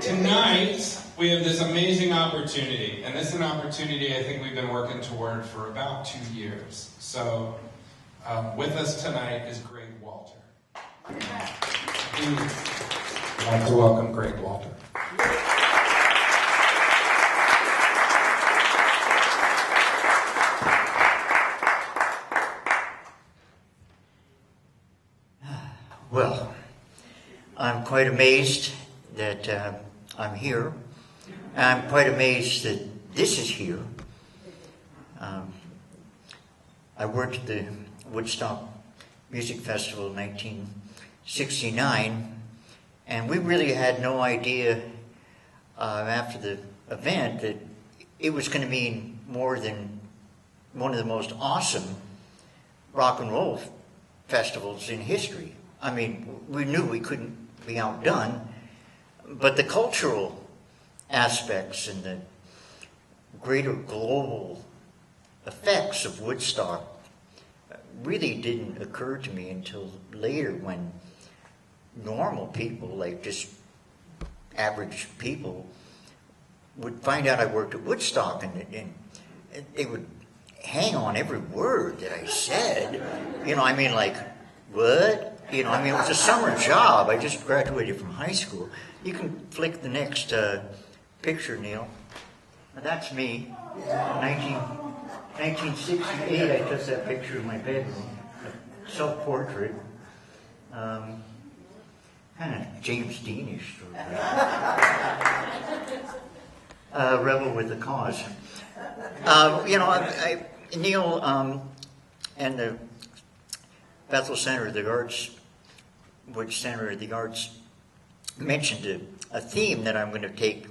Tonight, we have this amazing opportunity, and this is an opportunity I think we've been working toward for about 2 years. So, with us tonight is Greg Walter. I'd like to welcome Greg Walter. Well, I'm quite amazed that I'm here. I'm quite amazed that this is here. I worked at the Woodstock Music Festival in 1969, and we really had no idea after the event that it was going to mean more than one of the most awesome rock and roll festivals in history. I mean, we knew we couldn't be outdone, but the cultural aspects and the greater global effects of Woodstock really didn't occur to me until later, when normal people, like just average people, would find out I worked at Woodstock, and they would hang on every word that I said. You know, I mean, like, what? You know, I mean, it was a summer job. I just graduated from high school. You can flick the next picture, Neil. Now, that's me. 1968, I took that picture in my bedroom. A self-portrait. Kind of James Deanish. Rebel with the cause. You know, Neil and the Bethel Center of the Arts, Wood Center of the Arts, mentioned a theme that I'm going to take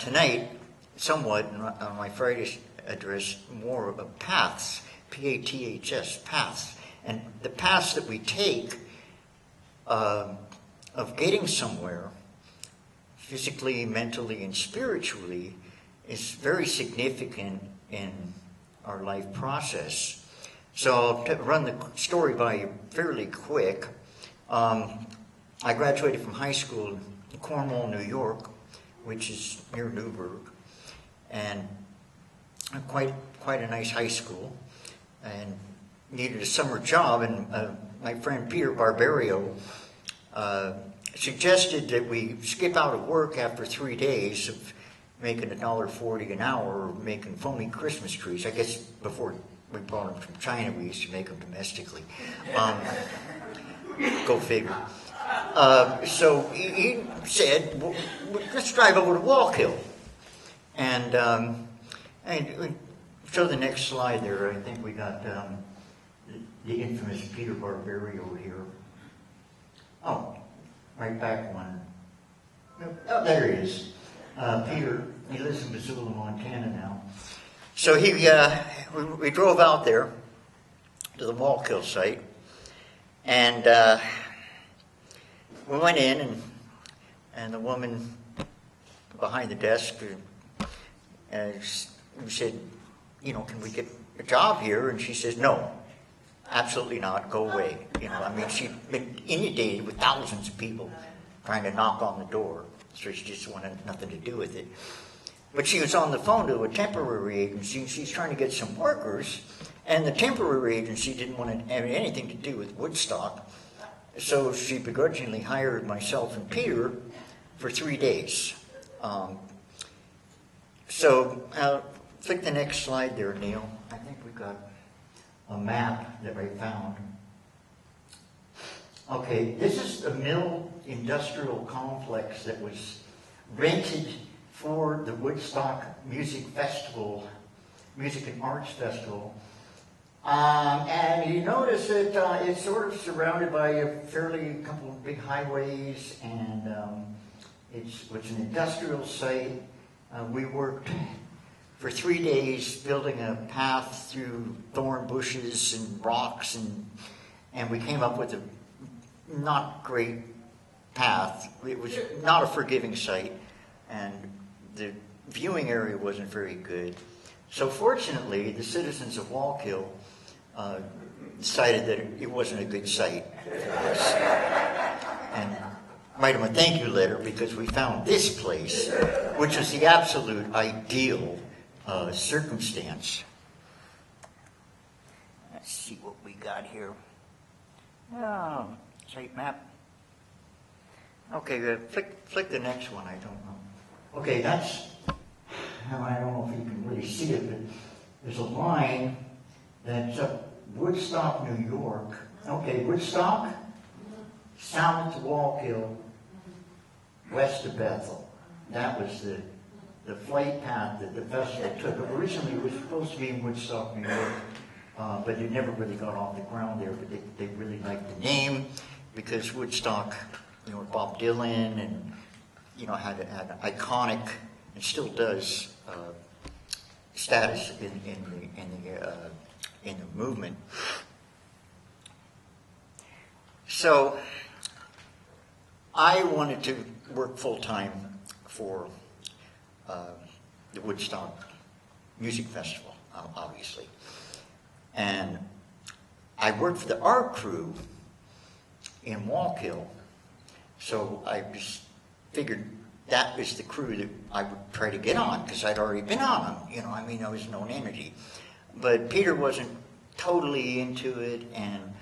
tonight, somewhat on my Friday address, more of paths, P-A-T-H-S, paths. And the paths that we take of getting somewhere, physically, mentally, and spiritually, is very significant in our life process. So to run the story by you fairly quick, I graduated from high school in Cornwall, New York, which is near Newburgh, and quite a nice high school, and needed a summer job. And my friend Peter Barbario suggested that we skip out of work after 3 days of making $1.40 an hour, or making phony Christmas trees. I guess before we brought them from China, we used to make them domestically. Go figure. So he said, well, let's drive over to Wallkill. And show the next slide there. I think we got the infamous Peter Barbario here. Oh, right back one. Oh, there he is. Peter, he lives in Missoula, Montana now. So we drove out there to the Wallkill site, and we went in, and the woman behind the desk we said, you know, can we get a job here? And she says, no, absolutely not, go away. You know, I mean, she'd been inundated with thousands of people trying to knock on the door, so she just wanted nothing to do with it. But she was on the phone to a temporary agency, and she's trying to get some workers, and the temporary agency didn't want to have anything to do with Woodstock, so she begrudgingly hired myself and Peter for 3 days. Flick the next slide there, Neil. I think we've got a map that I found. Okay, this is the mill industrial complex that was rented for the Woodstock Music Festival, Music and Arts Festival. And you notice that it's sort of surrounded by a couple of big highways, and it's an industrial site. We worked for 3 days building a path through thorn bushes and rocks, and we came up with a not great path. It was not a forgiving site, and the viewing area wasn't very good. So fortunately, the citizens of Wallkill decided that it wasn't a good site for us. And write them a thank you letter because we found this place, which was the absolute ideal circumstance. Let's see what we got here. Oh, site map. Okay, flick the next one. I don't know. Okay, that's. I don't know if you can really see it, but there's a line that's up Woodstock, New York. Okay, Woodstock, south to Wallkill, west of Bethel. That was the flight path that the festival took. Originally, it was supposed to be in Woodstock, New York, but it never really got off the ground there. But they really liked the name because Woodstock, you know, Bob Dylan, and you know had an iconic and still does status in the movement. So I wanted to work full-time for the Woodstock Music Festival, obviously. And I worked for the art crew in Wallkill, so I just figured that was the crew that I would try to get on, because I'd already been on them, you know, I mean, I was known entity. But Peter wasn't totally into it, and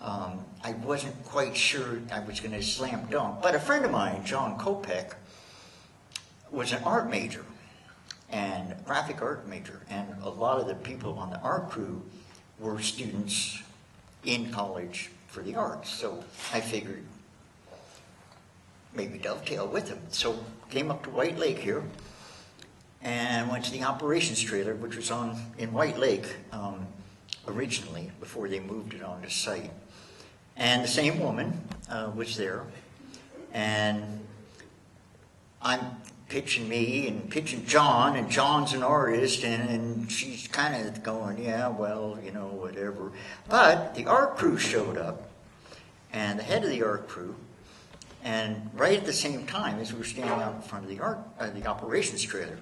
I wasn't quite sure I was going to slam dunk. But a friend of mine, John Kopek, was an art major, and graphic art major, and a lot of the people on the art crew were students in college for the arts. So I figured maybe dovetail with him. So came up to White Lake here and went to the operations trailer, which was in White Lake originally before they moved it on to site. And the same woman was there, and I'm pitching me and pitching John, and John's an artist, and she's kind of going, yeah, well, you know, whatever. But the art crew showed up, and the head of the art crew, and right at the same time as we were standing out in front of the operations trailer.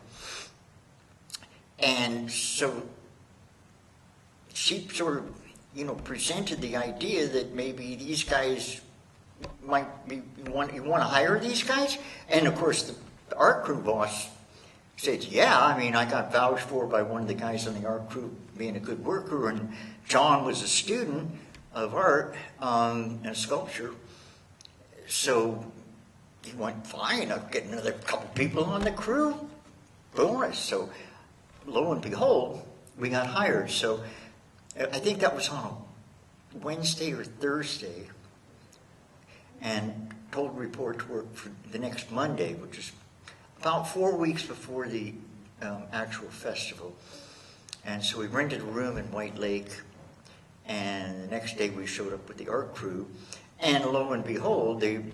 And so she sort of, you know, presented the idea that maybe these guys might be, you want to hire these guys? And of course the art crew boss said, yeah, I mean, I got vouched for by one of the guys on the art crew being a good worker, and John was a student of art and sculpture. So he went, fine, I'll get another couple people on the crew. Bonus. So lo and behold, we got hired. So I think that was on a Wednesday or Thursday, and told report to work for the next Monday, which is about 4 weeks before the actual festival. And so we rented a room in White Lake, and the next day we showed up with the art crew. And lo and behold, they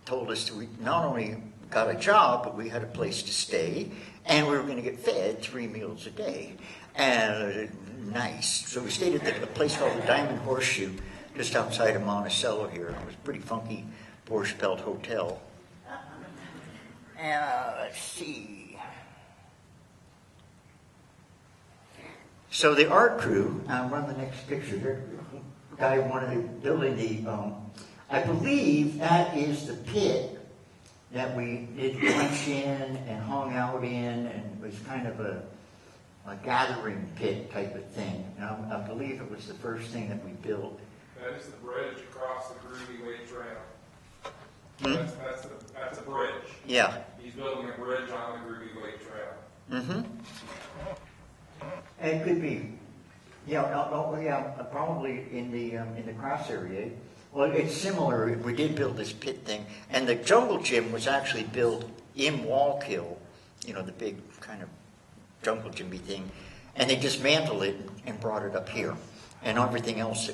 told us that we not only got a job, but we had a place to stay, and we were going to get fed 3 meals a day. And nice. So we stayed at a place called the Diamond Horseshoe, just outside of Monticello here. It was a pretty funky Borscht Belt hotel. Let's see. So the art crew, run the next picture. The guy wanted to building the, I believe that is the pit that we did lunch in and hung out in, and it was kind of a gathering pit type of thing. And I believe it was the first thing that we built. That is the bridge across the Groovy Way Trail. That's a bridge. Yeah. He's building a bridge on the Groovy Way Trail. Mm-hmm. It could be. Yeah, probably in the crafts area. Well, it's similar. We did build this pit thing, and the jungle gym was actually built in Wallkill. You know, the big kind of jungle gym-y thing, and they dismantled it and brought it up here, and everything else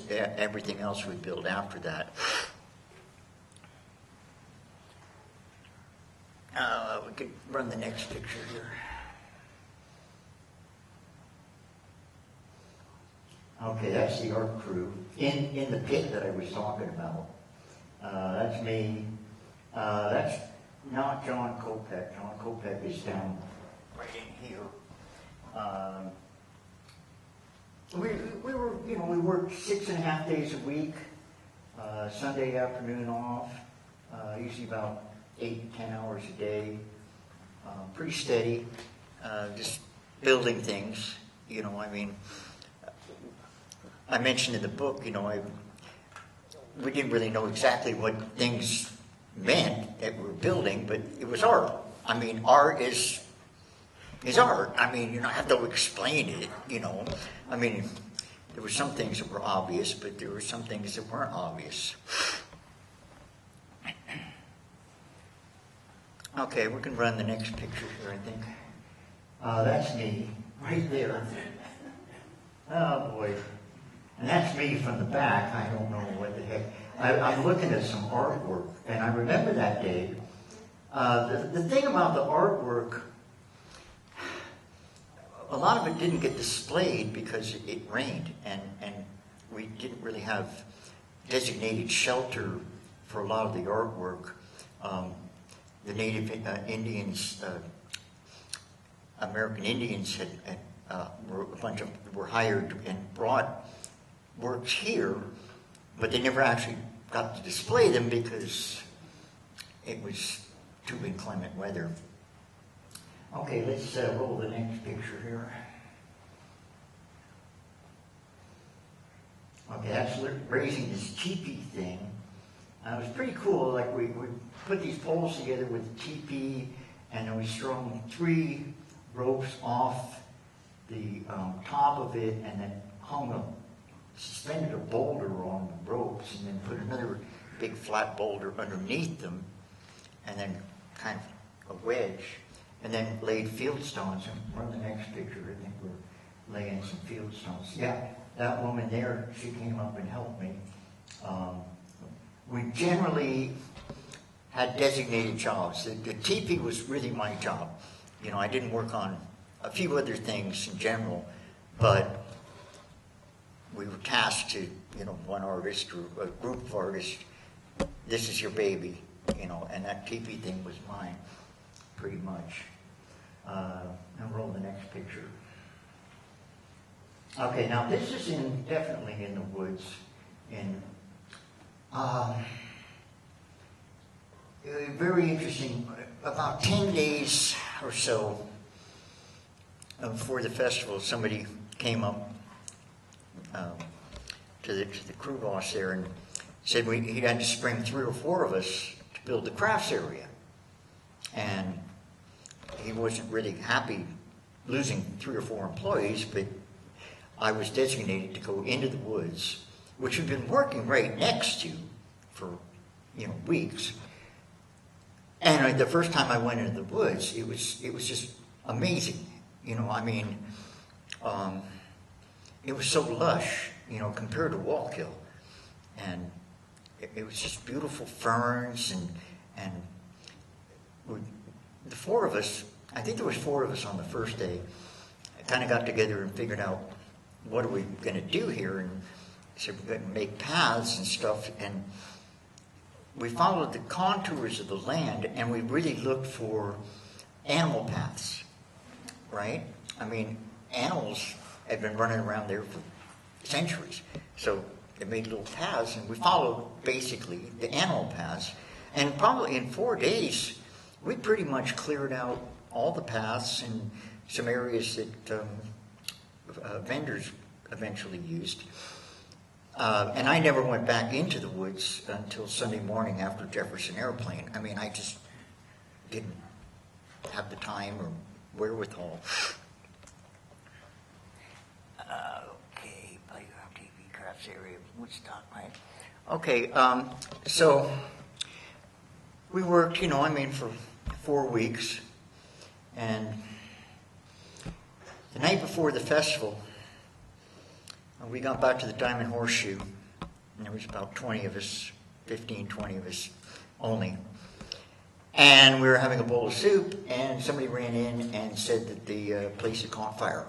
we built after that. We could run the next picture here. Okay, that's the art crew in the pit that I was talking about. That's me. That's not John Kopek. John Kopek is down right in here. We worked 6.5 days a week, Sunday afternoon off, usually about 8 to 10 hours a day, pretty steady, just building things. You know, I mean, I mentioned in the book, you know, we didn't really know exactly what things meant that we were building, but it was art. I mean, art is art. I mean, you don't have to explain it, you know. I mean, there were some things that were obvious, but there were some things that weren't obvious. Okay, we can run the next picture here, I think. That's me, right there. Oh, boy. And that's me from the back. I don't know what the heck. I'm looking at some artwork, and I remember that day. The thing about the artwork, a lot of it didn't get displayed because it rained, and we didn't really have designated shelter for a lot of the artwork. The Native Indians, American Indians were hired and brought works here, but they never actually got to display them because it was too inclement weather. Okay, let's roll the next picture here. Okay, that's raising this teepee thing. It was pretty cool. Like we put these poles together with the teepee, and then we strung 3 ropes off the top of it, and then suspended a boulder on the ropes, and then put another big flat boulder underneath them, and then kind of a wedge, and then laid field stones. And run the next picture. I think we're laying some field stones. Yeah, that woman there, she came up and helped me. We generally had designated jobs. The teepee was really my job. You know, I didn't work on a few other things in general, but we were tasked to, you know, one artist or a group of artists, this is your baby, you know, and that teepee thing was mine, pretty much. Now roll the next picture. Okay, now this is definitely in the woods. Very interesting. About 10 days or so before the festival, somebody came up to the crew boss there and said he had to bring 3 or 4 of us to build the crafts area. And he wasn't really happy losing 3 or 4 employees, but I was designated to go into the woods, which we've been working right next to for, you know, weeks. And the first time I went into the woods, it was just amazing. You know, I mean, it was so lush, you know, compared to Wallkill. And it was just beautiful ferns, and the 4 of us, I think there was 4 of us on the first day, kind of got together and figured out, what are we going to do here? And so we're going to make paths and stuff, and we followed the contours of the land, and we really looked for animal paths, right? I mean, animals had been running around there for centuries, so they made little paths, and we followed basically the animal paths. And probably in 4 days, we pretty much cleared out all the paths and some areas that vendors eventually used. And I never went back into the woods until Sunday morning after Jefferson Airplane. I mean, I just didn't have the time or wherewithal. Okay, Playground TV Crafts Area, Woodstock, right? Okay, so we worked, you know, I mean, for 4 weeks. And the night before the festival, we got back to the Diamond Horseshoe, and there was about 20 of us, 15, 20 of us only. And we were having a bowl of soup, and somebody ran in and said that the place had caught fire.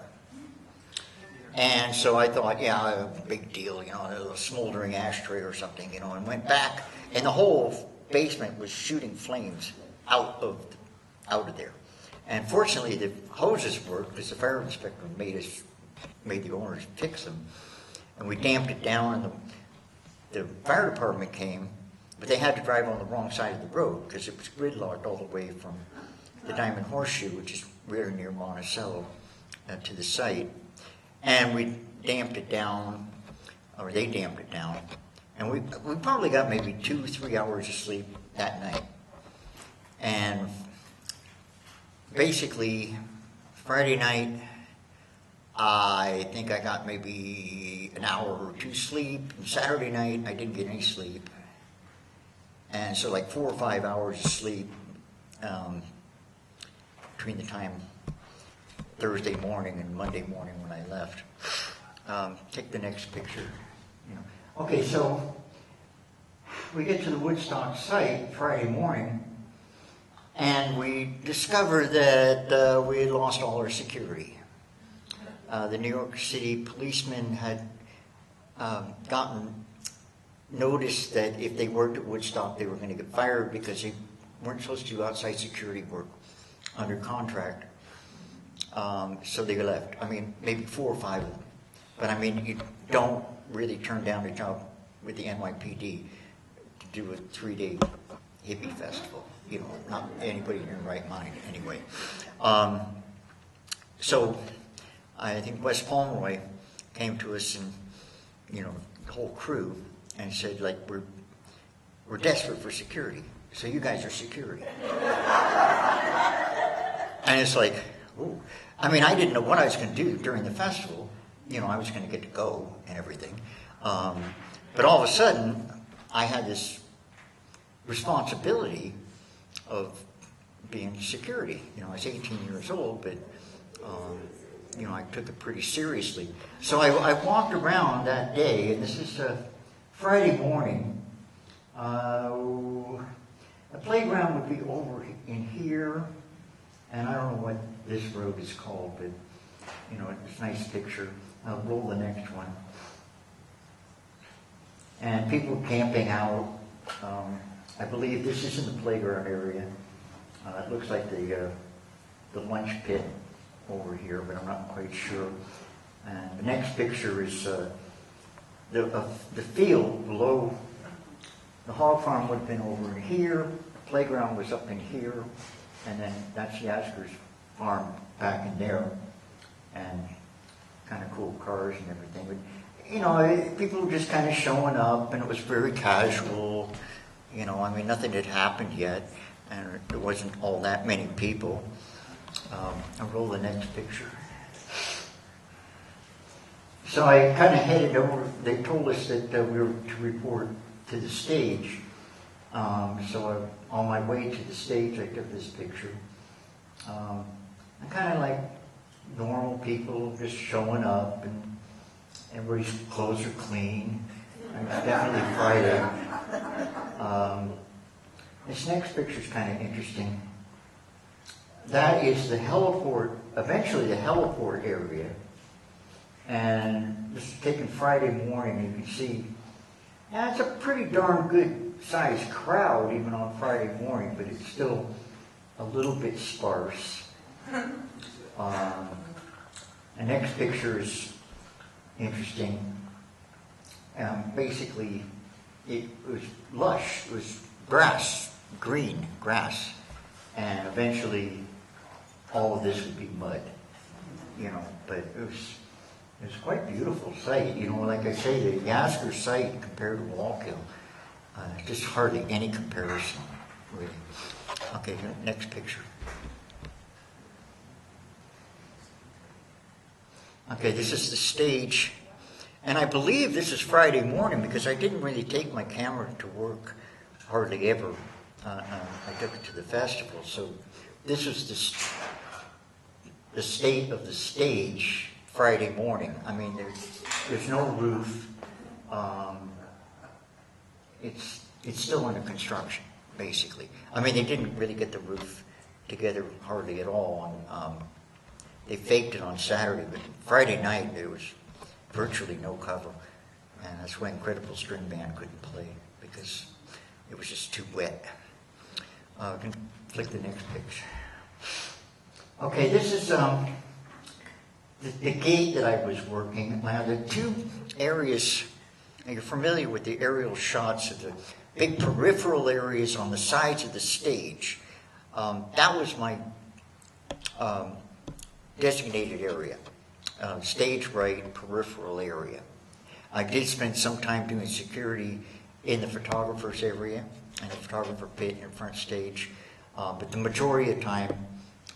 And so I thought, yeah, big deal, you know, a smoldering ashtray or something, you know, and went back, and the whole basement was shooting flames out of there. And fortunately, the hoses worked because the fire inspector made the owners fix them. And we damped it down, and the fire department came. but they had to drive on the wrong side of the road because it was gridlocked all the way from the Diamond Horseshoe, which is really near Monticello, to the site. And we damped it down, or they damped it down, and we probably got maybe 2-3 hours of sleep that night. And basically, Friday night, I think I got maybe an hour or 2 sleep. And Saturday night, I didn't get any sleep. And so like 4 or 5 hours of sleep between the time Thursday morning and Monday morning when I left. Take the next picture. Okay, so we get to the Woodstock site Friday morning, and we discover that we had lost all our security. The New York City policemen had gotten notice that if they worked at Woodstock, they were going to get fired because they weren't supposed to do outside security work under contract. So they left. I mean, maybe 4 or 5 of them. But I mean, you don't really turn down a job with the NYPD to do a 3-day hippie festival. Not anybody in their right mind anyway. So I think Wes Pomeroy came to us and, the whole crew, and said, like, we're desperate for security, so you guys are security. And it's like, ooh. I mean, I didn't know what I was going to do during the festival. I was going to get to go and everything. But all of a sudden, I had this responsibility of being security. I was 18 years old, but, I took it pretty seriously. So I walked around that day, and this is Friday morning. The playground would be over in here, and I don't know what this road is called, but, it's a nice picture. I'll roll the next one. And people camping out. I believe this is in the playground area. It looks like the lunch pit over here, but I'm not quite sure. And the next picture is the field below. The hog farm would have been over in here. The playground was up in here. And then that's Yasker's farm back in there. And kind of cool cars and everything. But, people were just kind of showing up, and it was very casual. I mean, nothing had happened yet, and there wasn't all that many people. I'll roll the next picture. So I kind of headed over. They told us that we were to report to the stage. So on my way to the stage, I took this picture. I'm kind of like normal people just showing up, and everybody's clothes are clean. It's definitely Friday. This next picture is kind of interesting. That is the heliport, eventually the heliport area. And this is taken Friday morning, and you can see, it's a pretty darn good sized crowd even on Friday morning, but it's still a little bit sparse. The next picture is interesting. Basically, it was lush. It was grass, green grass, and eventually all of this would be mud. But it was quite a beautiful sight. Like I say, the Yasker site compared to Wallkill, just hardly any comparison, really. Okay, next picture. Okay, this is the stage, and I believe this is Friday morning because I didn't really take my camera to work hardly ever. I took it to the festival, so this is the state of the stage Friday morning. I mean, there's no roof. It's still under construction, basically. I mean, they didn't really get the roof together hardly at all. They faked it on Saturday, but Friday night there was virtually no cover, and that's when Credible String Band couldn't play because it was just too wet. You can flick the next picture. Okay, this is the gate that I was working. Now, the two areas And you're familiar with the aerial shots of the big peripheral areas on the sides of the stage. That was my designated area, stage right peripheral area. I did spend some time doing security in the photographer's area and the photographer pit in front stage, but the majority of the time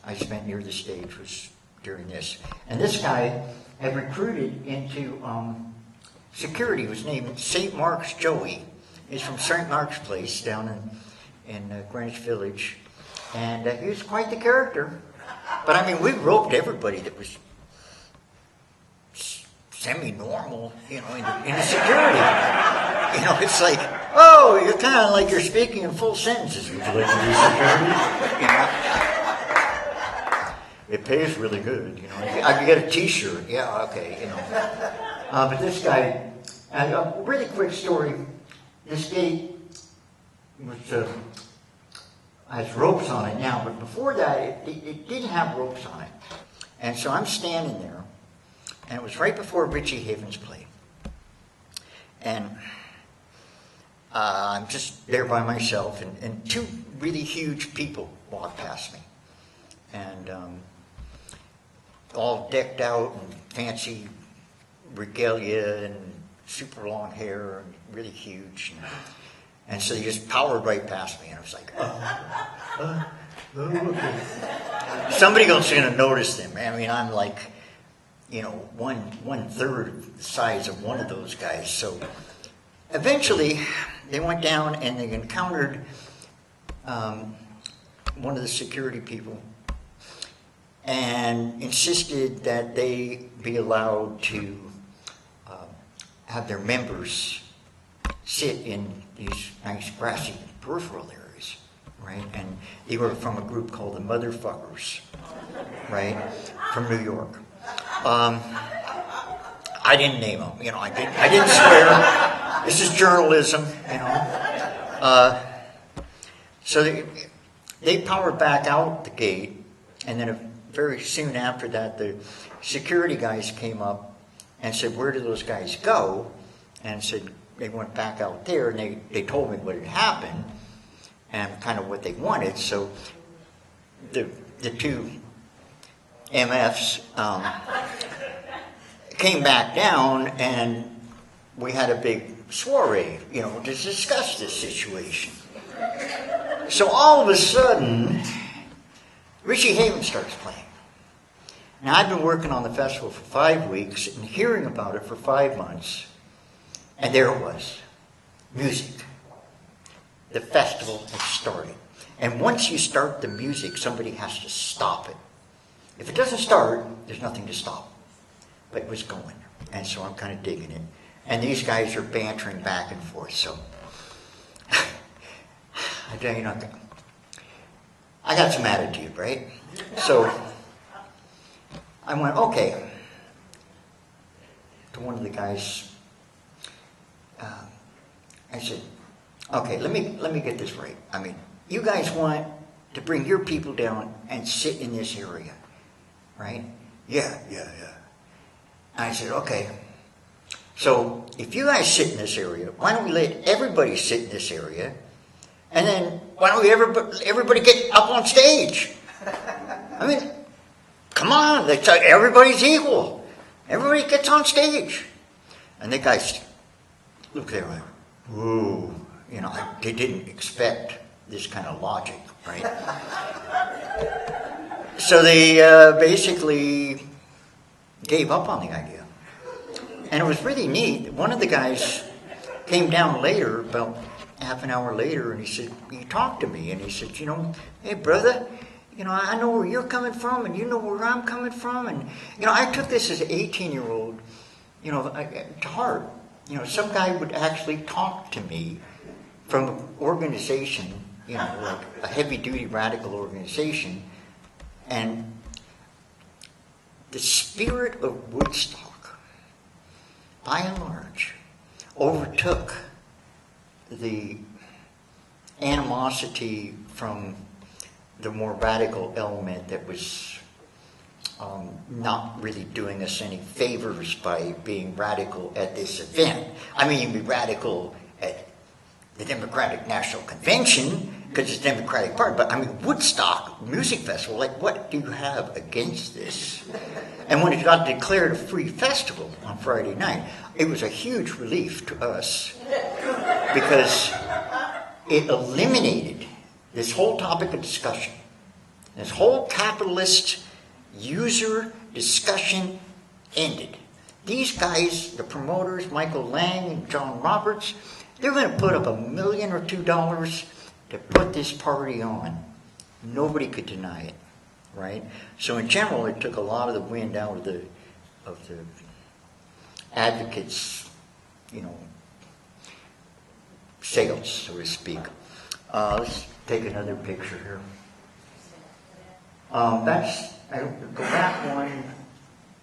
I spent near the stage was during this. And this guy had recruited into security. He was named St. Mark's Joey. He's from St. Mark's Place down in Greenwich Village, and he was quite the character. But I mean, we roped everybody that was semi-normal, in the security. It's like, oh, you're kind of like you're speaking in full sentences. Would you like to do security? It pays really good, I could get a T-shirt. Yeah, okay, But this guy, and a really quick story. This gate was has ropes on it now, but before that, it didn't have ropes on it. And so I'm standing there, and it was right before Richie Havens played. And I'm just there by myself, and two really huge people walked past me. And all decked out in fancy regalia and super long hair and really huge. And so they just powered right past me, and I was like, okay. Somebody else is going to notice them. I mean, I'm like, 1/3 the size of one of those guys. So eventually they went down and they encountered one of the security people and insisted that they be allowed to have their members sit in these nice grassy peripheral areas, right? And they were from a group called the Motherfuckers, right, from New York. I didn't name them, I didn't swear. This is journalism, So they powered back out the gate, and then very soon after that, the security guys came up and said, where did those guys go? And said they went back out there, and they told me what had happened and kind of what they wanted. So the two MFs came back down, and we had a big soiree, to discuss this situation. So all of a sudden, Richie Havens starts playing. Now, I've been working on the festival for 5 weeks and hearing about it for 5 months, and there it was, music. The festival had started. And once you start the music, somebody has to stop it. If it doesn't start, there's nothing to stop. But it was going, and so I'm kind of digging it. And these guys are bantering back and forth, so I tell you nothing. I got some attitude, right? So I went, okay, to one of the guys. I said, okay, let me get this right. I mean, you guys want to bring your people down and sit in this area, right? Yeah. And I said, okay. So if you guys sit in this area, why don't we let everybody sit in this area, and then why don't we everybody get up on stage? I mean, come on, everybody's equal. Everybody gets on stage. And the guys look there like, whoa, they didn't expect this kind of logic, right? So they basically gave up on the idea. And it was really neat. One of the guys came down later, about half an hour later, and he talked to me, and he said, hey, brother, I know where you're coming from, and you know where I'm coming from, and, I took this as an 18-year-old, to heart. Some guy would actually talk to me from an organization, like a heavy-duty radical organization, and the spirit of Woodstock, by and large, overtook the animosity from the more radical element that was not really doing us any favors by being radical at this event. I mean, you'd be radical at the Democratic National Convention because it's a Democratic Party, but I mean, Woodstock Music Festival, like, what do you have against this? And when it got declared a free festival on Friday night, it was a huge relief to us because it eliminated this whole topic of discussion. This whole capitalist user discussion ended. These guys, the promoters, Michael Lang and John Roberts, they're going to put up $1 million or $2 to put this party on. Nobody could deny it, right? So in general, it took a lot of the wind out of the advocates, sails, so to speak. Let's take another picture here. Go back one.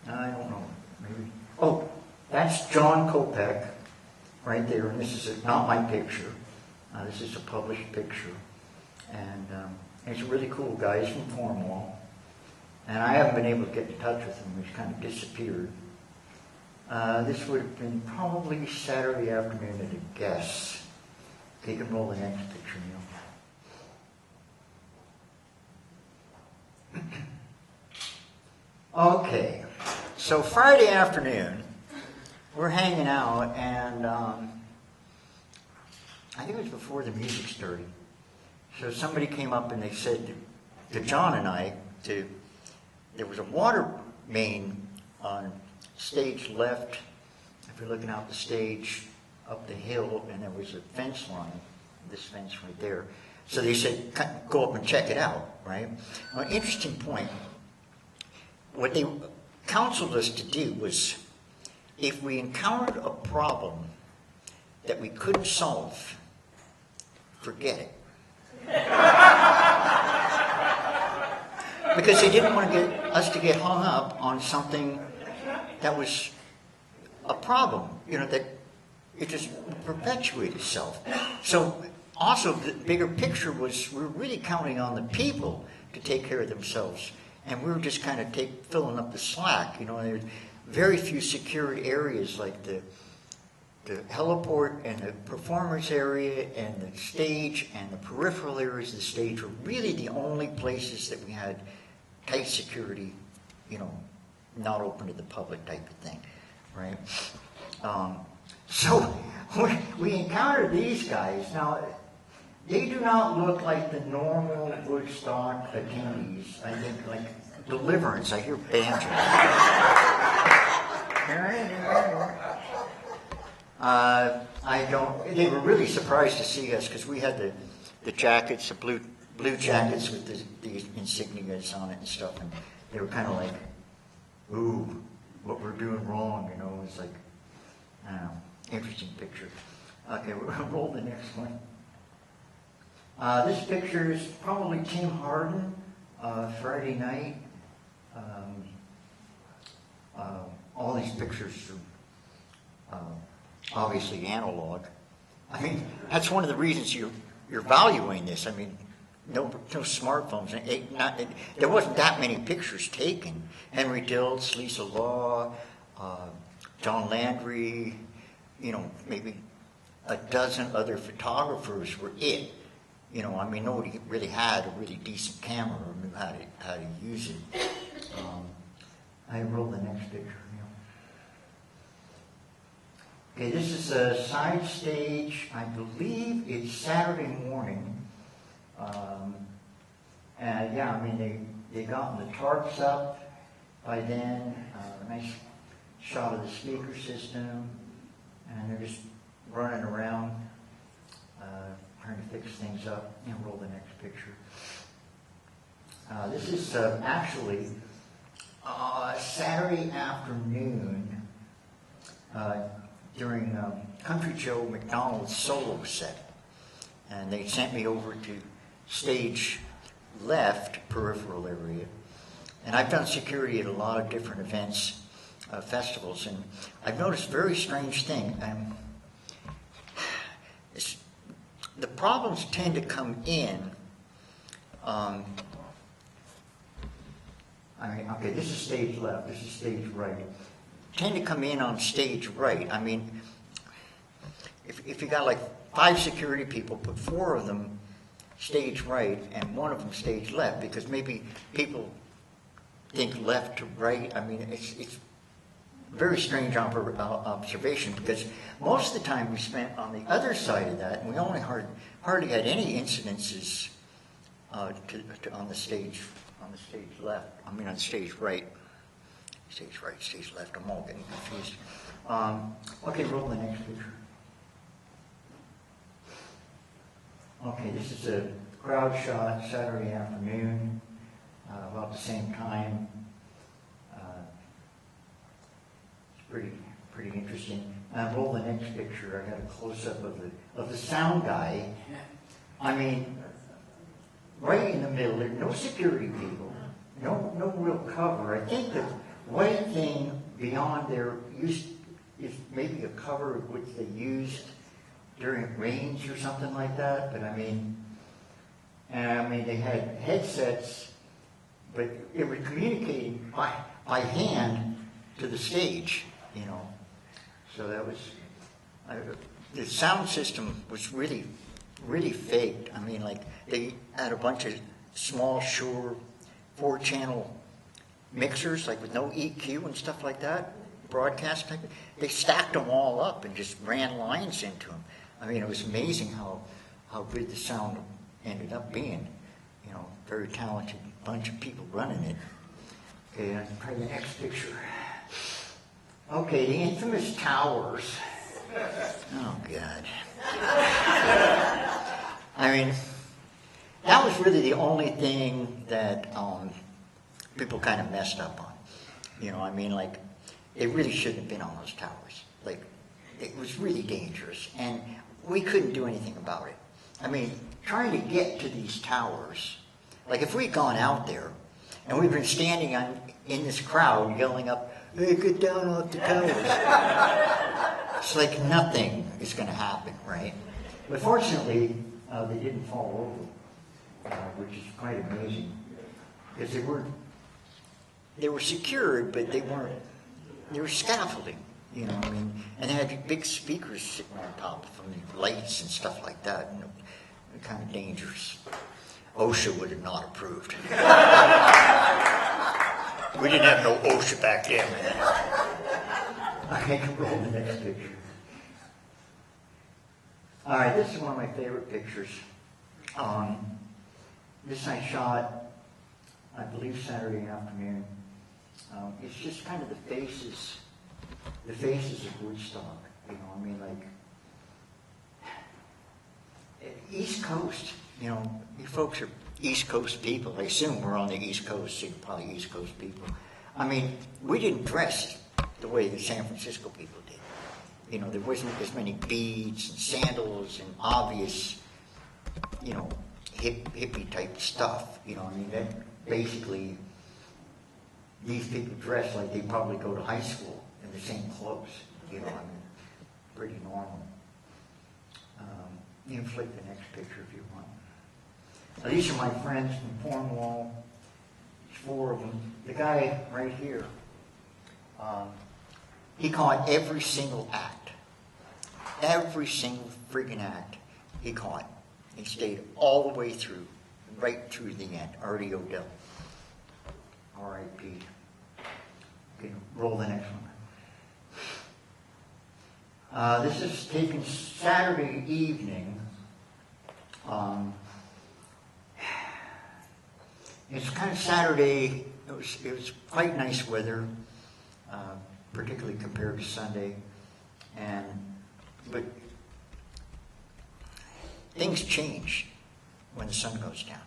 I don't know. Maybe. Oh, that's John Kopek right there, and this is not my picture. This is a published picture, and he's a really cool guy. He's from Cornwall, and I haven't been able to get in touch with him. He's kind of disappeared. This would have been probably Saturday afternoon at a guess. You can roll the next picture, Neil. Okay, so Friday afternoon, we're hanging out, and I think it was before the music started. So somebody came up and they said to John and I, there was a water main on stage left, if you're looking out the stage, up the hill, and there was a fence line, this fence right there. So they said, go up and check it out, right? Well, interesting point. What they counseled us to do was, if we encountered a problem that we couldn't solve, forget it. Because they didn't want us to get hung up on something that was a problem, that it just perpetuated itself. So also the bigger picture was we're really counting on the people to take care of themselves. And we were just kind of filling up the slack. There's very few secured areas like the heliport and the performance area and the stage and the peripheral areas of the stage were really the only places that we had tight security, not open to the public type of thing, right? So we encountered these guys. Now, they do not look like the normal Woodstock attendees. I think like Deliverance. I hear banjo. I don't. They were really surprised to see us because we had the jackets, the blue jackets with the insignias on it and stuff, and they were kind of like, "Ooh, what we're doing wrong," It's like, I don't know, interesting picture. Okay, we'll roll the next one. This picture is probably Tim Harden, Friday night. All these pictures are obviously analog. I mean, that's one of the reasons you're valuing this. I mean, no smartphones. There wasn't that many pictures taken. Henry Diltz, Lisa Law, John Landry, maybe a dozen other photographers were it. I mean, nobody really had a really decent camera or knew how to use it. I roll the next picture. Okay, this is a side stage. I believe it's Saturday morning. And yeah, I mean, they gotten the tarps up by then. Nice shot of the speaker system, and they're just running around. Trying to fix things up. Roll the next picture. This is actually Saturday afternoon during Country Joe McDonald's solo set. And they sent me over to stage left, peripheral area. And I've done security at a lot of different events, festivals, and I've noticed a very strange thing. The problems tend to come in. I mean, okay, this is stage left, this is stage right. Tend to come in on stage right. I mean, if you got like 5 security people, put 4 of them stage right and 1 of them stage left, because maybe people think left to right. I mean, it's very strange observation, because most of the time we spent on the other side of that, and we only hardly had any incidences on the stage left. I mean, on stage right. Stage right, stage left. I'm all getting confused. Okay, roll the next picture. Okay, this is a crowd shot Saturday afternoon, about the same time. It's pretty interesting. Roll the next picture. I got a close-up of the sound guy. I mean, right in the middle. There's no security people, no real cover. I think the white thing beyond there is maybe a cover which they used during rains or something like that. But I mean, they had headsets, but they were communicating by hand to the stage, you know. So that was the sound system was really faked. I mean, like they had a bunch of small Shure 4-channel mixers, like with no EQ and stuff like that, broadcast type. They stacked them all up and just ran lines into them. I mean, it was amazing how good the sound ended up being. You know, very talented bunch of people running it. Okay, and try the next picture. Okay, the infamous towers. Oh, God. I mean, that was really the only thing that people kind of messed up on. You know, I mean, like, they really shouldn't have been on those towers. Like, it was really dangerous, and we couldn't do anything about it. I mean, trying to get to these towers, like if we'd gone out there, and we'd been standing in this crowd yelling up, "Hey, get down off the towers." It's like nothing is going to happen, right? But fortunately, they didn't fall over, which is quite amazing, because they were secured, but they were scaffolding, you know, I mean, and they had big speakers sitting on top of them, lights and stuff like that, and they're kind of dangerous. OSHA would have not approved. We didn't have no OSHA back then, man. I can roll the next picture. All right, this is one of my favorite pictures. This I shot, I believe, Saturday afternoon. It's just kind of the faces of Woodstock. You know, I mean, like East Coast. You know, you folks are East Coast people. I assume we're on the East Coast, so you're probably East Coast people. I mean, we didn't dress the way the San Francisco people did. You know, there wasn't as many beads and sandals and obvious, you know, hippie type stuff. You know, I mean, that basically, these people dress like they probably go to high school in the same clothes. You know, I mean, pretty normal. You can flick the next picture if you want. Now, these are my friends from Cornwall. There's 4 of them. The guy right here, he caught every single act. Every single friggin' act he caught. He stayed all the way through, right through the end. Artie Odell. R.I.P. Okay, roll the next one. This is taken Saturday evening. It's kind of Saturday. It was quite nice weather, particularly compared to Sunday, but things change when the sun goes down,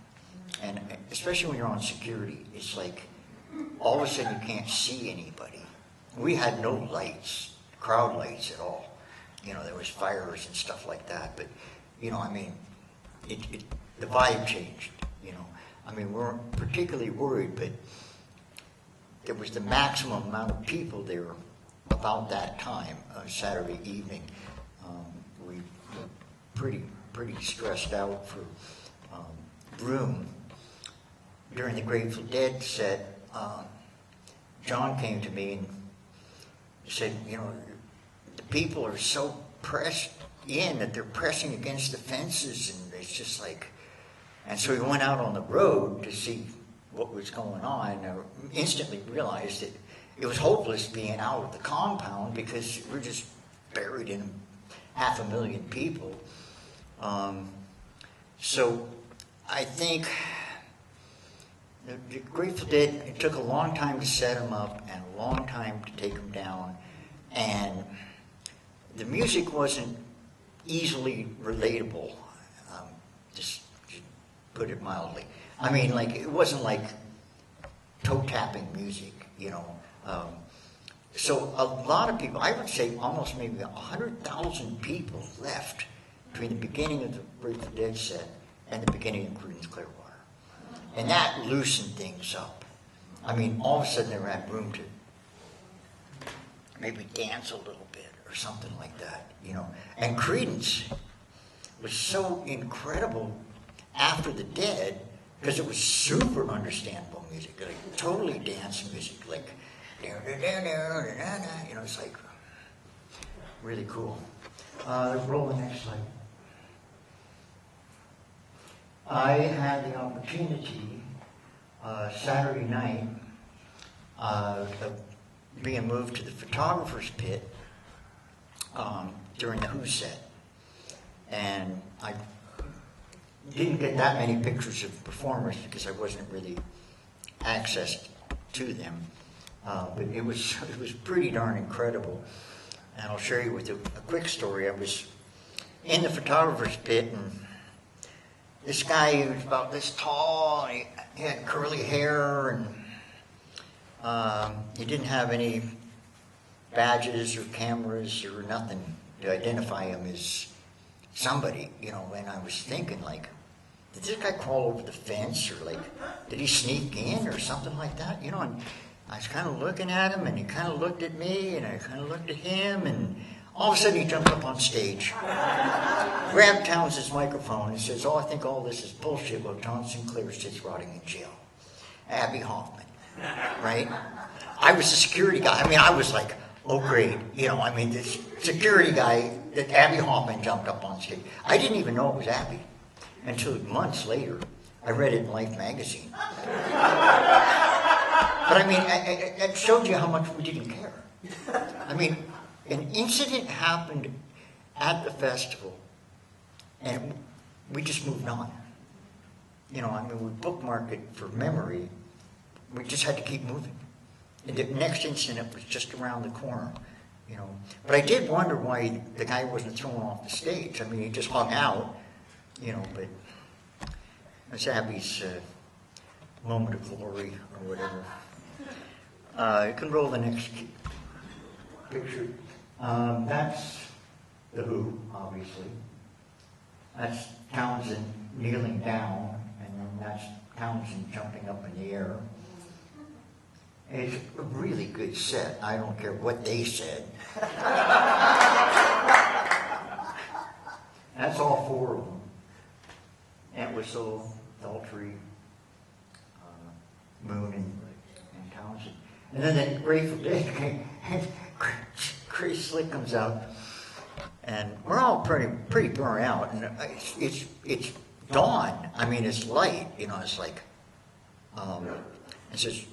and especially when you're on security, it's like all of a sudden you can't see anybody. We had no lights, crowd lights at all. You know, there was fires and stuff like that, but you know, I mean, the vibe changed. You know, I mean, we weren't particularly worried, but there was the maximum amount of people there about that time, Saturday evening. We were pretty stressed out for room. During the Grateful Dead set, John came to me and said, you know, the people are so pressed in that they're pressing against the fences, and it's just like, and so we went out on the road to see what was going on, and I instantly realized that it was hopeless being out of the compound because we're just buried in 500,000 people. So I think the Grateful Dead, it took a long time to set them up and a long time to take them down, and the music wasn't easily relatable, just to put it mildly. I mean, like, it wasn't like toe-tapping music, you know. So a lot of people, I would say almost maybe 100,000 people left between the beginning of the Grateful Dead set and the beginning of Creedence Clearwater. And that loosened things up. I mean, all of a sudden they had room to maybe dance a little bit or something like that, you know. And Creedence was so incredible after the Dead because it was super understandable music, like totally dance music, like, you know, it's like really cool. Roll the next slide. I had the opportunity Saturday night of being moved to the photographer's pit during the Who set. And I didn't get that many pictures of performers because I wasn't really accessed to them. But it was pretty darn incredible. And I'll share you with a quick story. I was in the photographer's pit, and this guy, he was about this tall, and he had curly hair, and he didn't have any badges or cameras or nothing to identify him as somebody, you know. And I was thinking, like, did this guy crawl over the fence, or like, did he sneak in or something like that, you know? And I was kind of looking at him, and he kind of looked at me, and I kind of looked at him, and all of a sudden he jumped up on stage, grabbed Townsend's microphone, and says, "Oh, I think all this is bullshit while John Sinclair sits rotting in jail." Abby Hoffman, right? I was the security guy. I mean, I was like, oh, great. You know, I mean, this security guy, that Abby Hoffman jumped up on stage. I didn't even know it was Abby until months later. I read it in Life magazine. But I mean, it showed you how much we didn't care. I mean, an incident happened at the festival, and we just moved on. You know, I mean, we bookmarked it for memory. We just had to keep moving. And the next incident was just around the corner, you know. But I did wonder why the guy wasn't thrown off the stage. I mean, he just hung out, you know, but it's Abby's moment of glory or whatever. You can roll the next picture. That's the Who, obviously. That's Townsend kneeling down, and then that's Townsend jumping up in the air. It's a really good set. I don't care what they said. That's all four of them. Entwistle, Daltrey, Moon, and Townsend. And then the Grateful Dead came, and Chris Slick comes out, and we're all pretty burnt out. And it's dawn. I mean, it's light. You know, it's like, it says,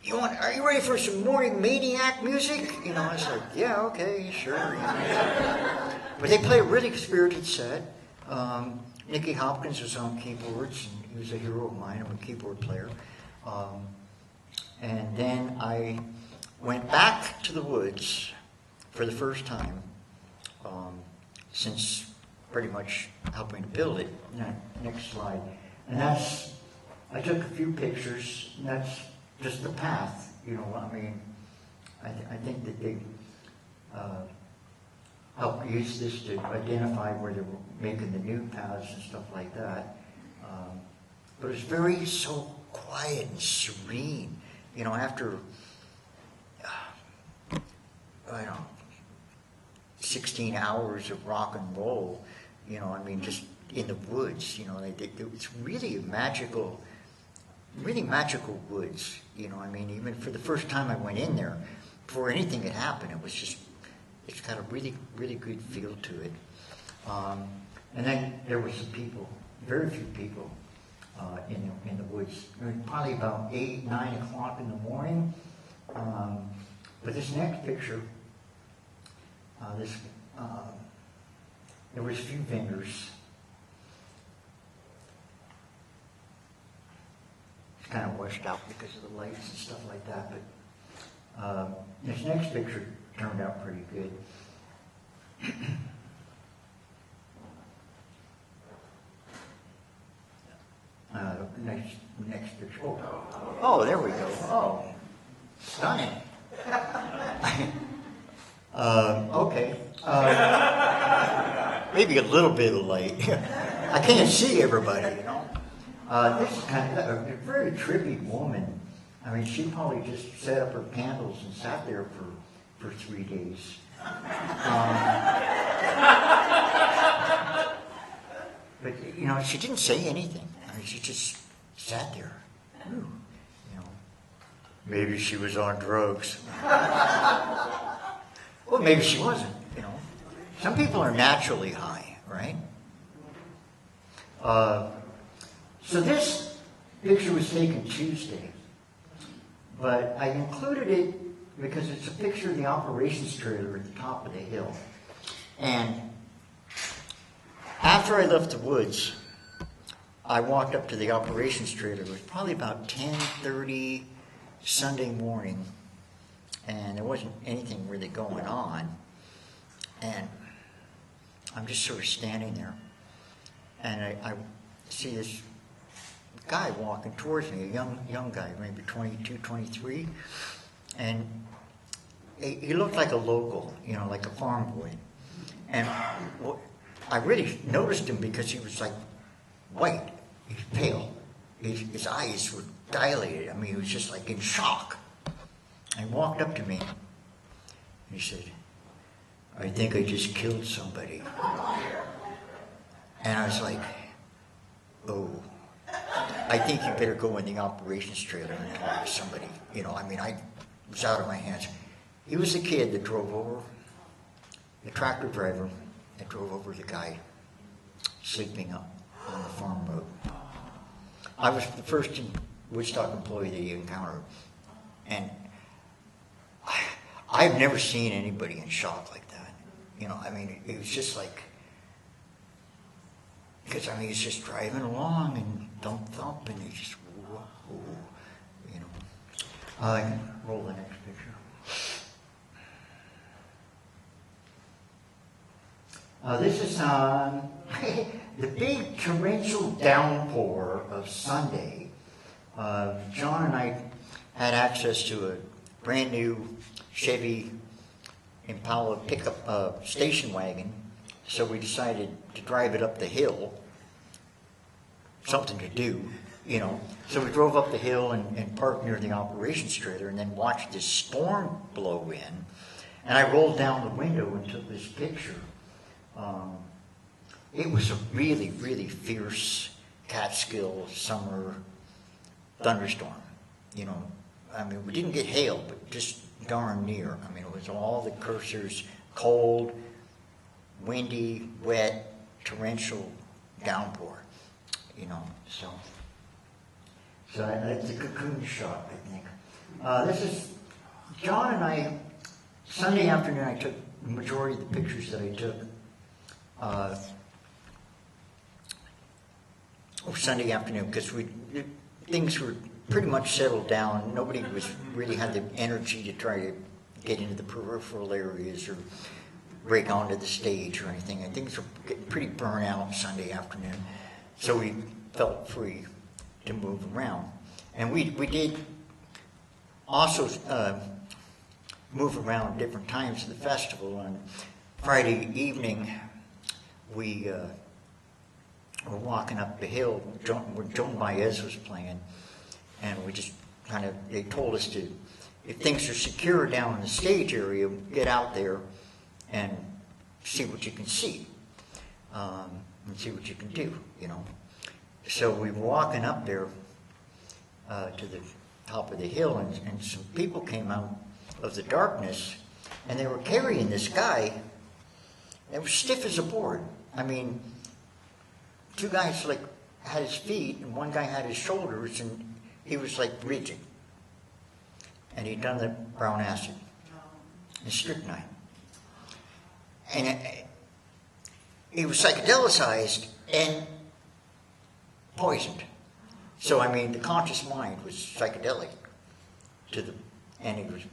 are you ready for some Morning Maniac music? You know, I was like, yeah, okay, sure. You know. But they play a really spirited set. Nicky Hopkins was on keyboards, and he was a hero of mine. I'm a keyboard player. And then I went back to the woods for the first time since pretty much helping to build it. Next slide. And I took a few pictures, and that's just the path, you know. I mean, I think that they helped use this to identify where they were making the new paths and stuff like that. But it's very so quiet and serene, you know, after, 16 hours of rock and roll, you know, I mean, just in the woods, you know, it's really a magical really magical woods. You know, I mean, even for the first time I went in there, before anything had happened, it's got a really, really good feel to it. And then there were some people, very few people, in the woods. It was probably about 8, 9 o'clock in the morning. But this next picture, there was a few vendors. It's kind of washed out because of the lights and stuff like that. But this next picture turned out pretty good. Next picture. Oh, there we go. Oh, stunning. Okay. Maybe a little bit of light. I can't see everybody, you know. This is kind of a very trippy woman. I mean, she probably just set up her candles and sat there for 3 days. But, you know, she didn't say anything. I mean, she just sat there. Ooh, you know, maybe she was on drugs. Well, maybe she wasn't, you know. Some people are naturally high, right? So this picture was taken Tuesday, but I included it because it's a picture of the operations trailer at the top of the hill. And after I left the woods, I walked up to the operations trailer. It was probably about 10:30 Sunday morning, and there wasn't anything really going on. And I'm just sort of standing there, and I see this guy walking towards me, a young guy, maybe 22, 23, and he looked like a local, you know, like a farm boy. And I really noticed him because he was like white, he's pale, his eyes were dilated. I mean, he was just like in shock. And he walked up to me, and he said, "I think I just killed somebody." And I was like, "Oh, I think you better go in the operations trailer and talk to somebody." You know, I mean, I was out of my hands. He was the kid that drove over, the tractor driver that drove over the guy sleeping up on the farm road. I was the first Woodstock employee that he encountered. And I've never seen anybody in shock like that. You know, I mean, it was just like, because, I mean, he's just driving along and thump, and he just, whoa, you know. Roll the next picture. This is the big torrential downpour of Sunday. John and I had access to a brand new Chevy Impala pickup station wagon, so we decided to drive it up the hill. Something to do, you know. So we drove up the hill and parked near the operations trailer, and then watched this storm blow in. And I rolled down the window and took this picture. It was a really, really fierce Catskill summer thunderstorm. You know, I mean, we didn't get hail, but just darn near. I mean, it was all the cursors: cold, windy, wet, torrential downpour. You know, so that's a cocoon shot, I think. This is John and I. Sunday afternoon, I took the majority of the pictures that I took. Sunday afternoon, because things were pretty much settled down. Nobody really had the energy to try to get into the peripheral areas or break onto the stage or anything. And things were getting pretty burnt out Sunday afternoon, so we felt free to move around. And we did also move around different times of the festival. On Friday evening, we were walking up the hill where Joan Baez was playing, and we just they told us to, if things are secure down in the stage area, get out there and see what you can see, and see what you can do, you know. So we were walking up there, to the top of the hill, and some people came out of the darkness, and they were carrying this guy that was stiff as a board. I mean, two guys like had his feet, and one guy had his shoulders, and he was like rigid. And he'd done the brown acid and strychnine. And he was psychedelicized and poisoned. So, I mean, the conscious mind was psychedelic and he was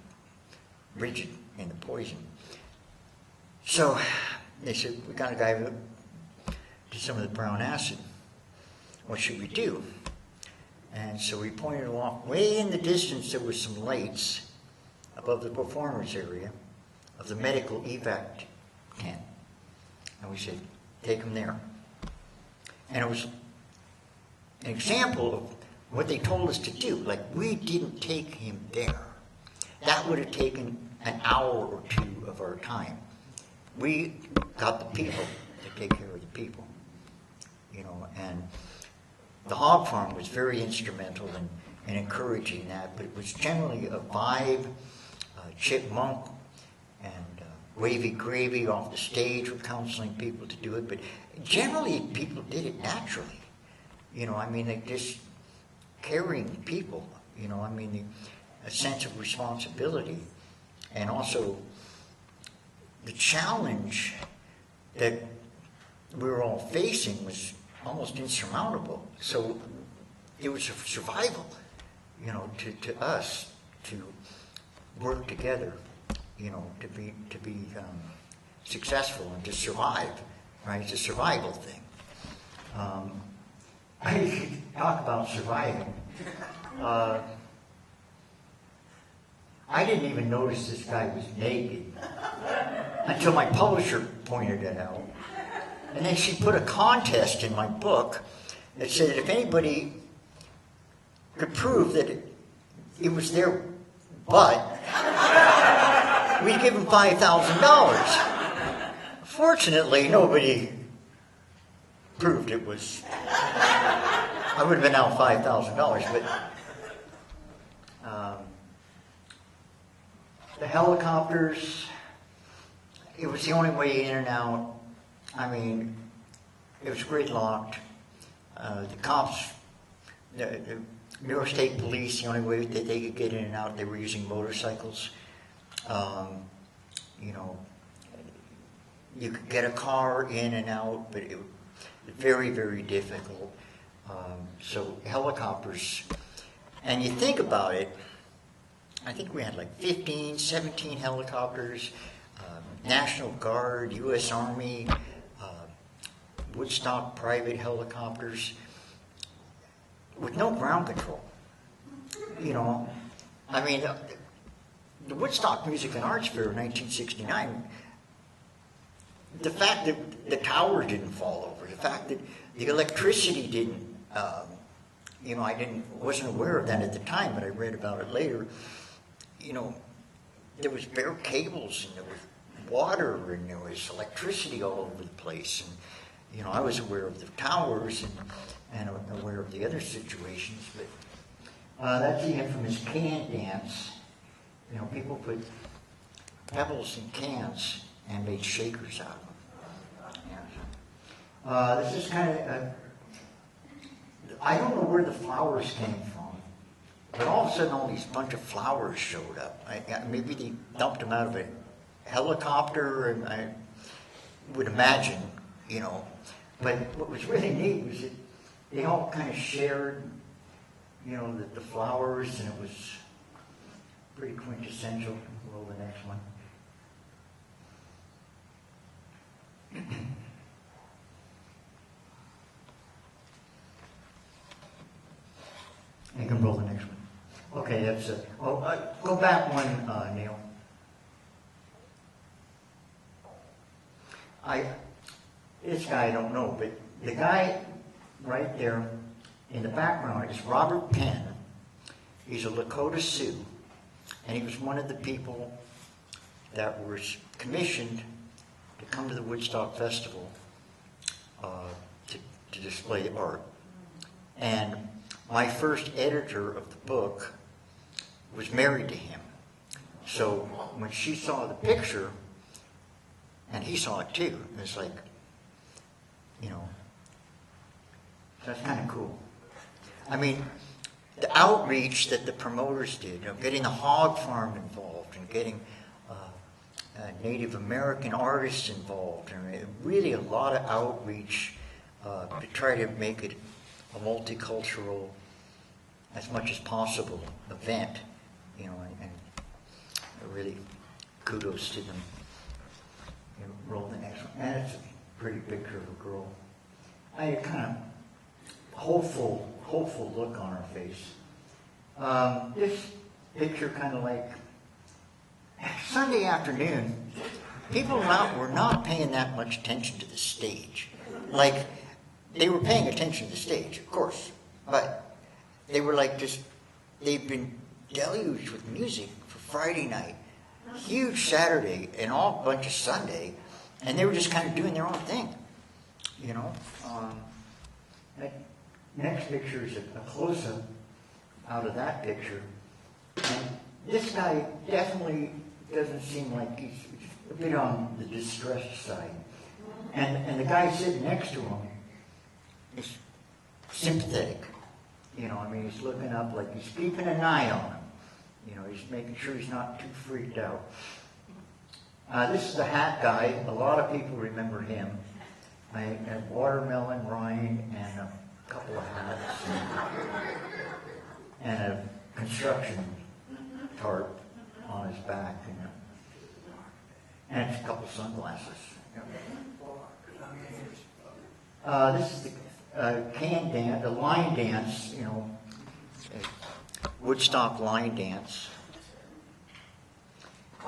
rigid in the poison. So, they said, we got a guy who did some of the brown acid. What should we do? And so we pointed off, way in the distance there was some lights above the performance area of the medical evac tent. And we said, take him there. And it was an example of what they told us to do. Like, we didn't take him there. That would have taken an hour or two of our time. We got the people to take care of the people, and the hog farm was very instrumental in encouraging that, but it was generally a vibe, chipmunk, and wavy gravy off the stage were counseling people to do it, but generally people did it naturally. They just carrying people, a sense of responsibility, and also the challenge that we were all facing was almost insurmountable. So it was a survival, to us to work together, to be successful and to survive, right? It's a survival thing. I talk about surviving. I didn't even notice this guy was naked until my publisher pointed it out. And then she put a contest in my book that said that if anybody could prove that it was their butt, we'd give them $5,000. Fortunately, nobody proved it was. I would have been out $5,000, but the helicopters, it was the only way in and out. I mean, it was gridlocked. The cops, the New York State Police, the only way that they could get in and out, they were using motorcycles. You could get a car in and out, but it was very, very difficult. So helicopters, and you think about it, I think we had like 15, 17 helicopters, National Guard, U.S. Army, Woodstock private helicopters, with no ground control. The Woodstock Music and Arts Fair in 1969, the fact that the tower didn't fall over, the fact that the electricity didn't, I wasn't aware of that at the time, but I read about it later. There was bare cables, and there was water, and there was electricity all over the place. And, I was aware of the towers and aware of the other situations, but that's the infamous can dance. People put pebbles in cans and made shakers out of them. This is kind of, I don't know where the flowers came from, but all of a sudden all these bunch of flowers showed up. Maybe they dumped them out of a helicopter, and I would imagine, But what was really neat was that they all kind of shared, the flowers, and it was pretty quintessential. Roll the next one. You can roll the next one. Okay, that's it. Go back one, Neil. This guy I don't know, but the guy right there in the background is Robert Penn. He's a Lakota Sioux, and he was one of the people that was commissioned to come to the Woodstock Festival to display art. And my first editor of the book was married to him. So when she saw the picture, and he saw it too, it's like, you know, that's kind of cool. I mean, the outreach that the promoters did, you know, getting the hog farm involved and getting Native American artists involved, and really a lot of outreach to try to make it a multicultural, as much as possible, event, you know, and really kudos to them. You know, roll the next one. And it's a pretty picture of a girl. I had a kind of hopeful look on her face. This picture kind of like Sunday afternoon, people were not paying that much attention to the stage. Like, they were paying attention to the stage, of course, but they were like they've been deluged with music for Friday night, huge Saturday, and all bunch of Sunday, and they were just kind of doing their own thing, you know. That next picture is a close-up out of that picture, and this guy definitely doesn't seem like he's a bit on the distressed side, and the guy sitting next to him is sympathetic. You know, I mean, he's looking up like he's keeping an eye on him. You know, he's making sure he's not too freaked out. This is the hat guy. A lot of people remember him. I had watermelon rind and a couple of hats and a construction tarp on his back and a couple sunglasses. This is the can dance, the line dance, you know, Woodstock line dance.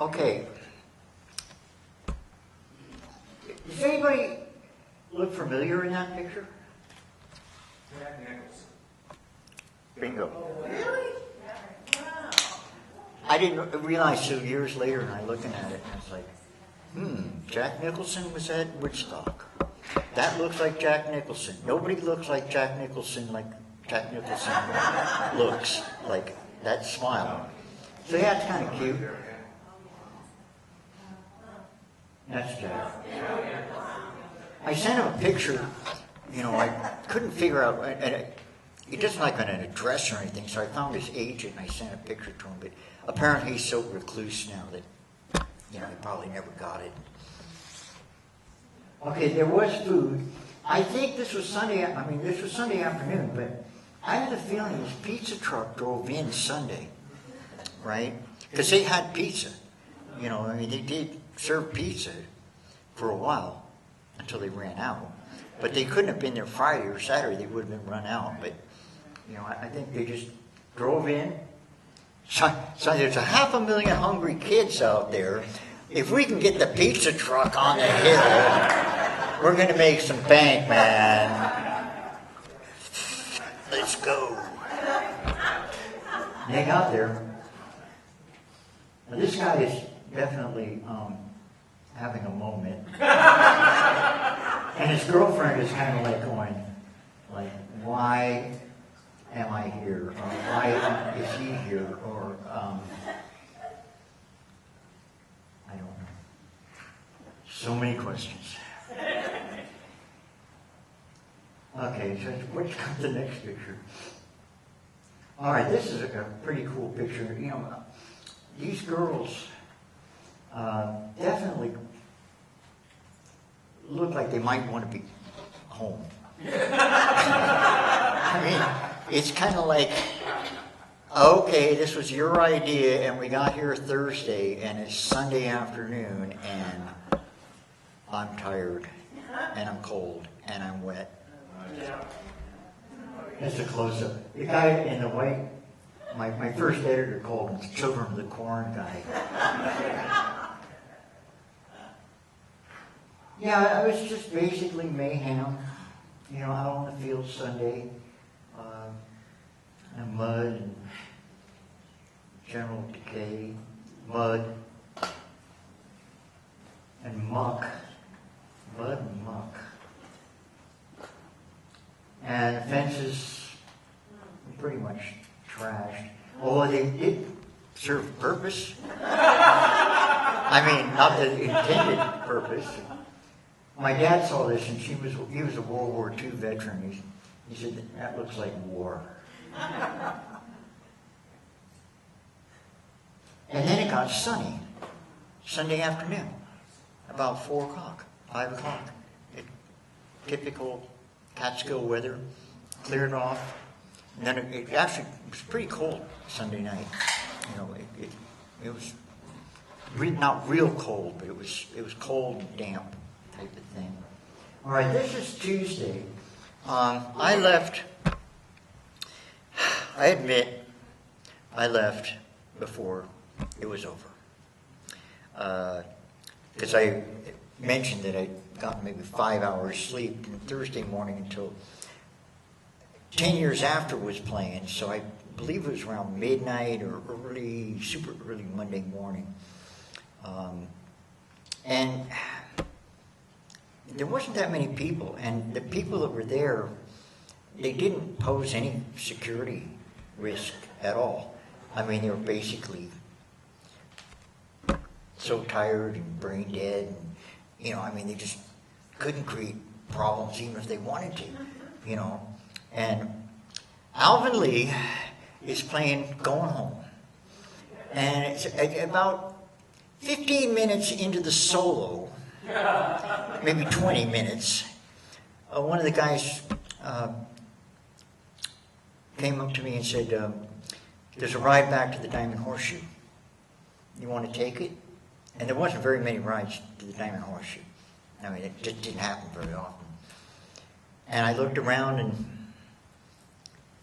Okay. Does anybody look familiar in that picture? Jack Nicholson. Bingo. Really? Wow. I didn't realize till years later, and I looking at it, and it's like, Jack Nicholson was at Woodstock. That looks like Jack Nicholson. Nobody looks like Jack Nicholson looks, like that smile. So yeah, it's kind of cute. That's Jack. I sent him a picture, you know, I couldn't figure out, and he doesn't like an address or anything, so I found his agent and I sent a picture to him, but apparently he's so recluse now that, you know, he probably never got it. Okay, there was food. I think this was Sunday afternoon, but I had a feeling his pizza truck drove in Sunday, right? Because they had pizza. You know, I mean, they did serve pizza for a while until they ran out. But they couldn't have been there Friday or Saturday. They would have been run out. But, you know, I think they just drove in. So there's 500,000 hungry kids out there. If we can get the pizza truck on the hill, we're going to make some bank, man. Let's go. They got there. Now, this guy is definitely having a moment. And his girlfriend is kind of like going, like, why am I here? Or why is he here? Or, I don't know. So many questions. Okay, so what's got the next picture? All right, this is a pretty cool picture. You know, these girls definitely look like they might want to be home. I mean, it's kind of like, okay, this was your idea, and we got here Thursday, and it's Sunday afternoon, and I'm tired, and I'm cold, and I'm wet. That's a close-up. The guy in the white, my first editor called him the Children of the Corn guy. Yeah, it was just basically mayhem, you know, out on the field Sunday, and mud and general decay, mud and muck, mud and muck. And fences pretty much trashed. Although they did serve purpose. I mean, not the intended purpose. My dad saw this, and he was a World War II veteran. He said, that looks like war. And then it got sunny, Sunday afternoon, about 4 o'clock, 5 o'clock. Typical Catskill weather, cleared off. And then it actually was pretty cold Sunday night. You know, it was not real cold, but it was cold and damp type of thing. All right, this is Tuesday. I admit, I left before it was over. Because I mentioned that I'd gotten maybe 5 hours sleep from Thursday morning until 10 years after was playing. So I believe it was around midnight or super early Monday morning. And there wasn't that many people. And the people that were there, they didn't pose any security risk at all. I mean, they were basically so tired and brain dead. And, you know, I mean, they just couldn't create problems even if they wanted to, you know. And Alvin Lee is playing Going Home. And it's about 15 minutes into the solo, maybe 20 minutes, one of the guys came up to me and said, there's a ride back to the Diamond Horseshoe. You want to take it? And there wasn't very many rides to the Diamond Horseshoe. I mean, it just didn't happen very often. And I looked around, and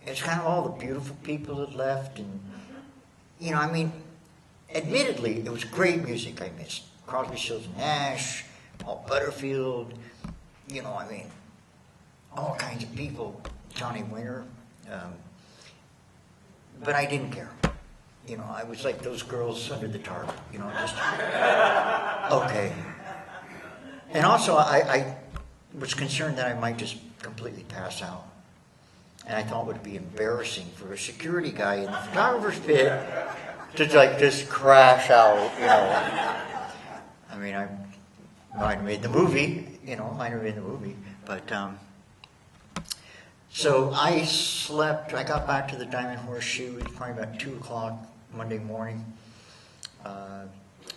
it's kind of all the beautiful people that left. And, you know, I mean, admittedly, it was great music I missed. Crosby, Stills and Nash, Paul Butterfield, you know, I mean, all kinds of people, Johnny Winter. But I didn't care. You know, I was like those girls under the tarp, you know, just, okay. And also, I was concerned that I might just completely pass out. And I thought it would be embarrassing for a security guy in the photographer's pit to, like, just crash out, you know. I mean, I might have made the movie, you know, but, so I slept. I got back to the Diamond Horseshoe. It was probably about 2 o'clock Monday morning.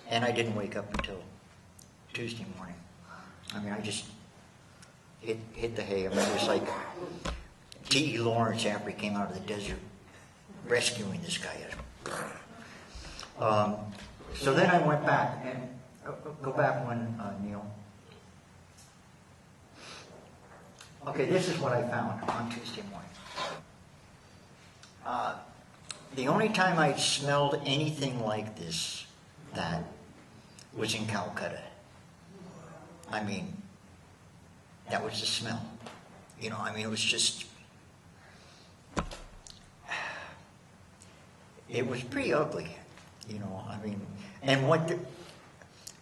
And I didn't wake up until Tuesday morning. I mean, I just hit the hay. I mean, it was like T.E. Lawrence after he came out of the desert rescuing this guy. So then I went back. And go back one, Neil. Okay, this is what I found on Tuesday morning. The only time I smelled anything like that was in Calcutta. I mean, that was the smell. You know, I mean, it was just, it was pretty ugly, you know, I mean, and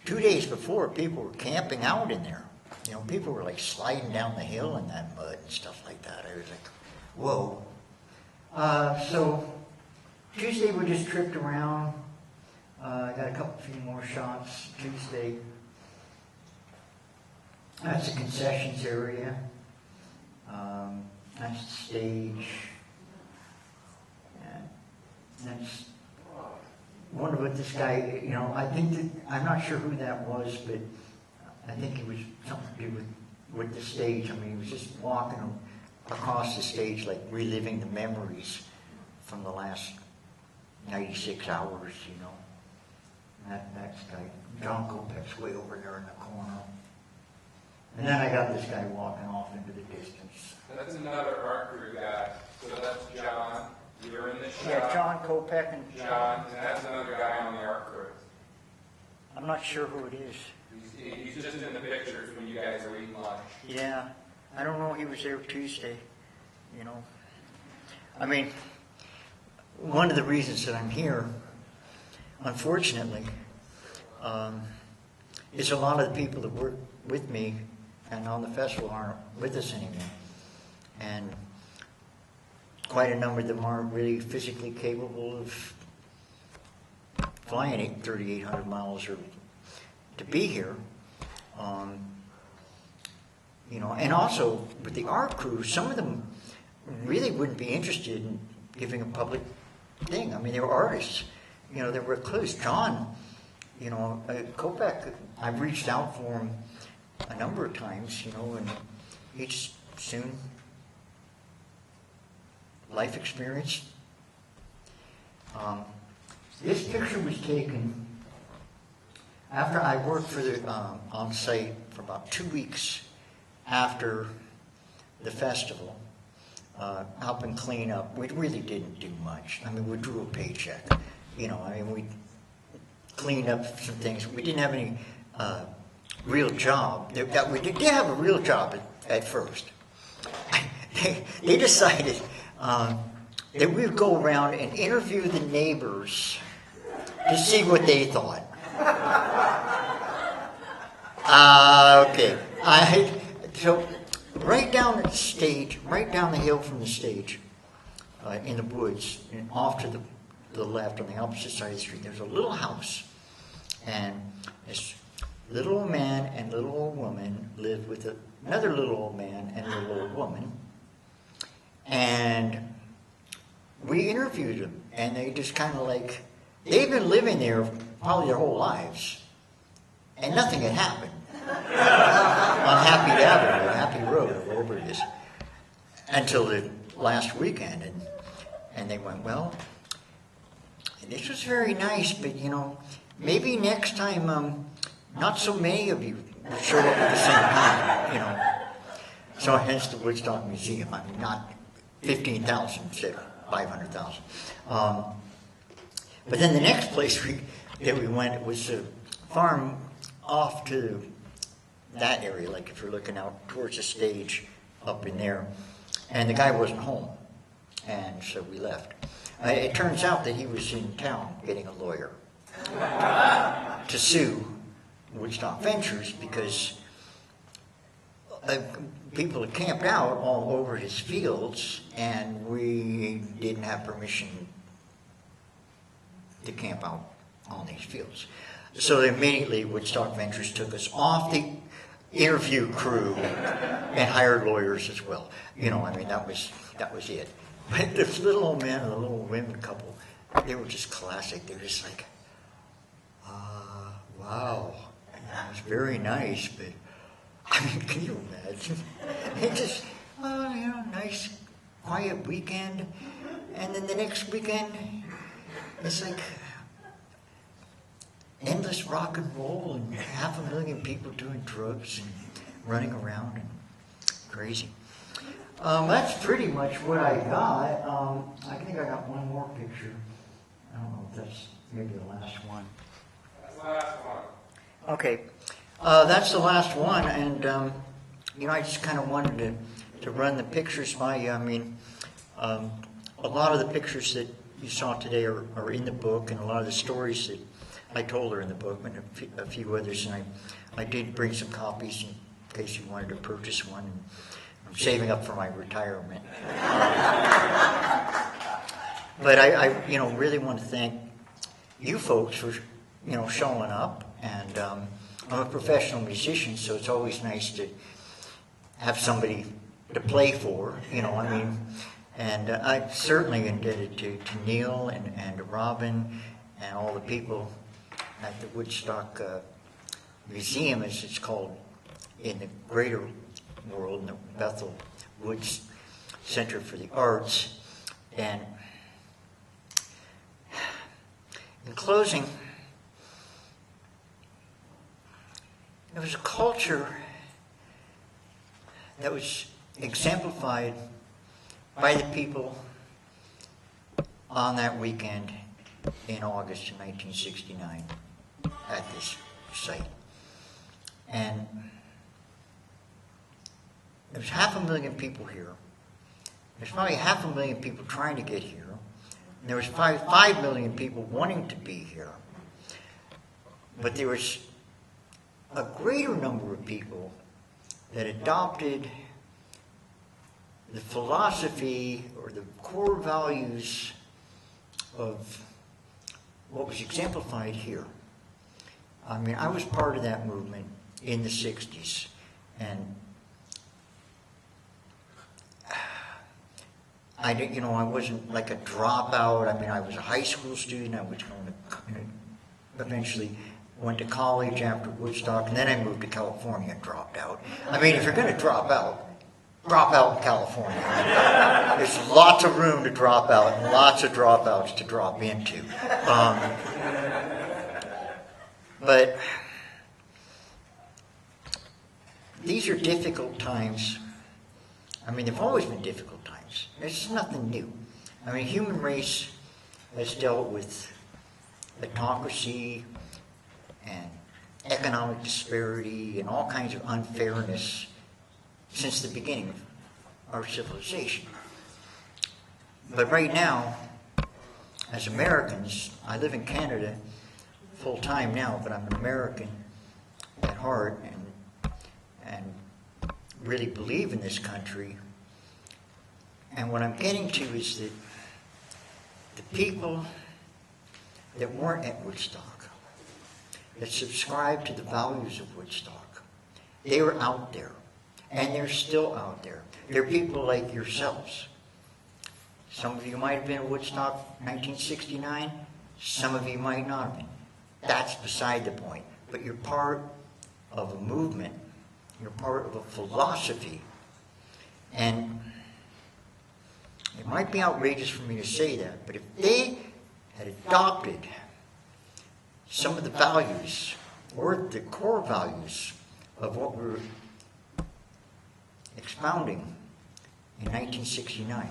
2 days before, people were camping out in there. You know, people were like sliding down the hill in that mud and stuff like that. I was like, whoa. So Tuesday we just tripped around. I got a few more shots Tuesday. That's the concessions area. That's the stage. And that's wonder what this guy, you know, I think that, I'm not sure who that was, but I think it was something to do with the stage. I mean, he was just walking across the stage, like reliving the memories from the last 96 hours, you know. That's guy, John Kopech's way over there in the corner. And then I got this guy walking off into the distance. That's another art crew guy. So that's John. You're in the shot. Yeah, John Kopech and John, and that's another guy on the art crew. I'm not sure who it is. He's just in the pictures when you guys are eating lunch. Yeah, I don't know. He was there Tuesday, you know. I mean, one of the reasons that I'm here, unfortunately, is a lot of the people that work with me and on the festival aren't with us anymore. And quite a number of them aren't really physically capable of flying 3,800 miles or to be here. You know, and also with the art crew, some of them really wouldn't be interested in giving a public thing. I mean, they were artists. You know, they were close. John, you know, Kopeck, I've reached out for him a number of times, you know, and he just soon life experience. This picture was taken after I worked for the on site for about 2 weeks after the festival, helping clean up. We really didn't do much. I mean, we drew a paycheck. You know, I mean, we cleaned up some things. We didn't have any real job. We did have a real job at first. They decided that we would go around and interview the neighbors to see what they thought. Okay. So right down the stage, right down the hill from the stage, in the woods, and off to the left on the opposite side of the street, there's a little house. And this little old man and little old woman lived with another little old man and little old woman. And we interviewed them, and they just kind of like, they've been living there probably their whole lives, and nothing had happened on Happy Avenue, or Happy Road, or wherever it is, until the last weekend. And they went, well, this was very nice, but you know, maybe next time, not so many of you show up at the same time, you know. So hence the Woodstock Museum. I mean, not 15,000 instead of 500,000. But then the next place that we went was a farm off to that area, like if you're looking out towards the stage up in there. And the guy wasn't home, and so we left. It turns out that he was in town getting a lawyer to sue Woodstock Ventures because people had camped out all over his fields, and we didn't have permission to camp out on these fields. So immediately Woodstock Ventures took us off the interview crew and hired lawyers as well. You know, I mean, that was it. But this little old man and the little women couple, they were just classic. They were just like, wow, it was very nice, but I mean, can you imagine? It just, you know, nice, quiet weekend, and then the next weekend, it's like endless rock and roll and 500,000 people doing drugs and running around and crazy. That's pretty much what I got. I think I got one more picture. I don't know if that's maybe the last one. That's the last one. Okay. That's the last one, and you know, I just kind of wanted to run the pictures by you. I mean, a lot of the pictures that you saw today are in the book, and a lot of the stories that I told her in the book, and a few others, and I did bring some copies in case you wanted to purchase one. I'm saving up for my retirement. But I you know, really want to thank you folks for, you know, showing up, and I'm a professional musician, so it's always nice to have somebody to play for, you know, I mean, and I'm certainly indebted to Neil and Robin and all the people at the Woodstock Museum, as it's called in the greater world, in the Bethel Woods Center for the Arts. And in closing, there was a culture that was exemplified by the people on that weekend in August of 1969 at this site. And there's 500,000 people here. There's probably 500,000 people trying to get here. And there was probably 5 million people wanting to be here. But there was a greater number of people that adopted the philosophy or the core values of what was exemplified here. I mean, I was part of that movement in the 60s, and I didn't, I wasn't like a dropout. I mean, I was a high school student. I was going to, eventually went to college after Woodstock, and then I moved to California and dropped out. I mean, if you're going to drop out in California. There's lots of room to drop out and lots of dropouts to drop into. But these are difficult times. I mean, they've always been difficult times. It's nothing new. I mean, human race has dealt with autocracy and economic disparity and all kinds of unfairness since the beginning of our civilization. But right now, as Americans, I live in Canada full time now, but I'm an American at heart and really believe in this country. And what I'm getting to is that the people that weren't at Woodstock, that subscribed to the values of Woodstock, they were out there. And they're still out there. There are people like yourselves. Some of you might have been at Woodstock 1969. Some of you might not have been. That's beside the point. But you're part of a movement. You're part of a philosophy. And it might be outrageous for me to say that, but if they had adopted some of the values, or the core values of what we're expounding in 1969,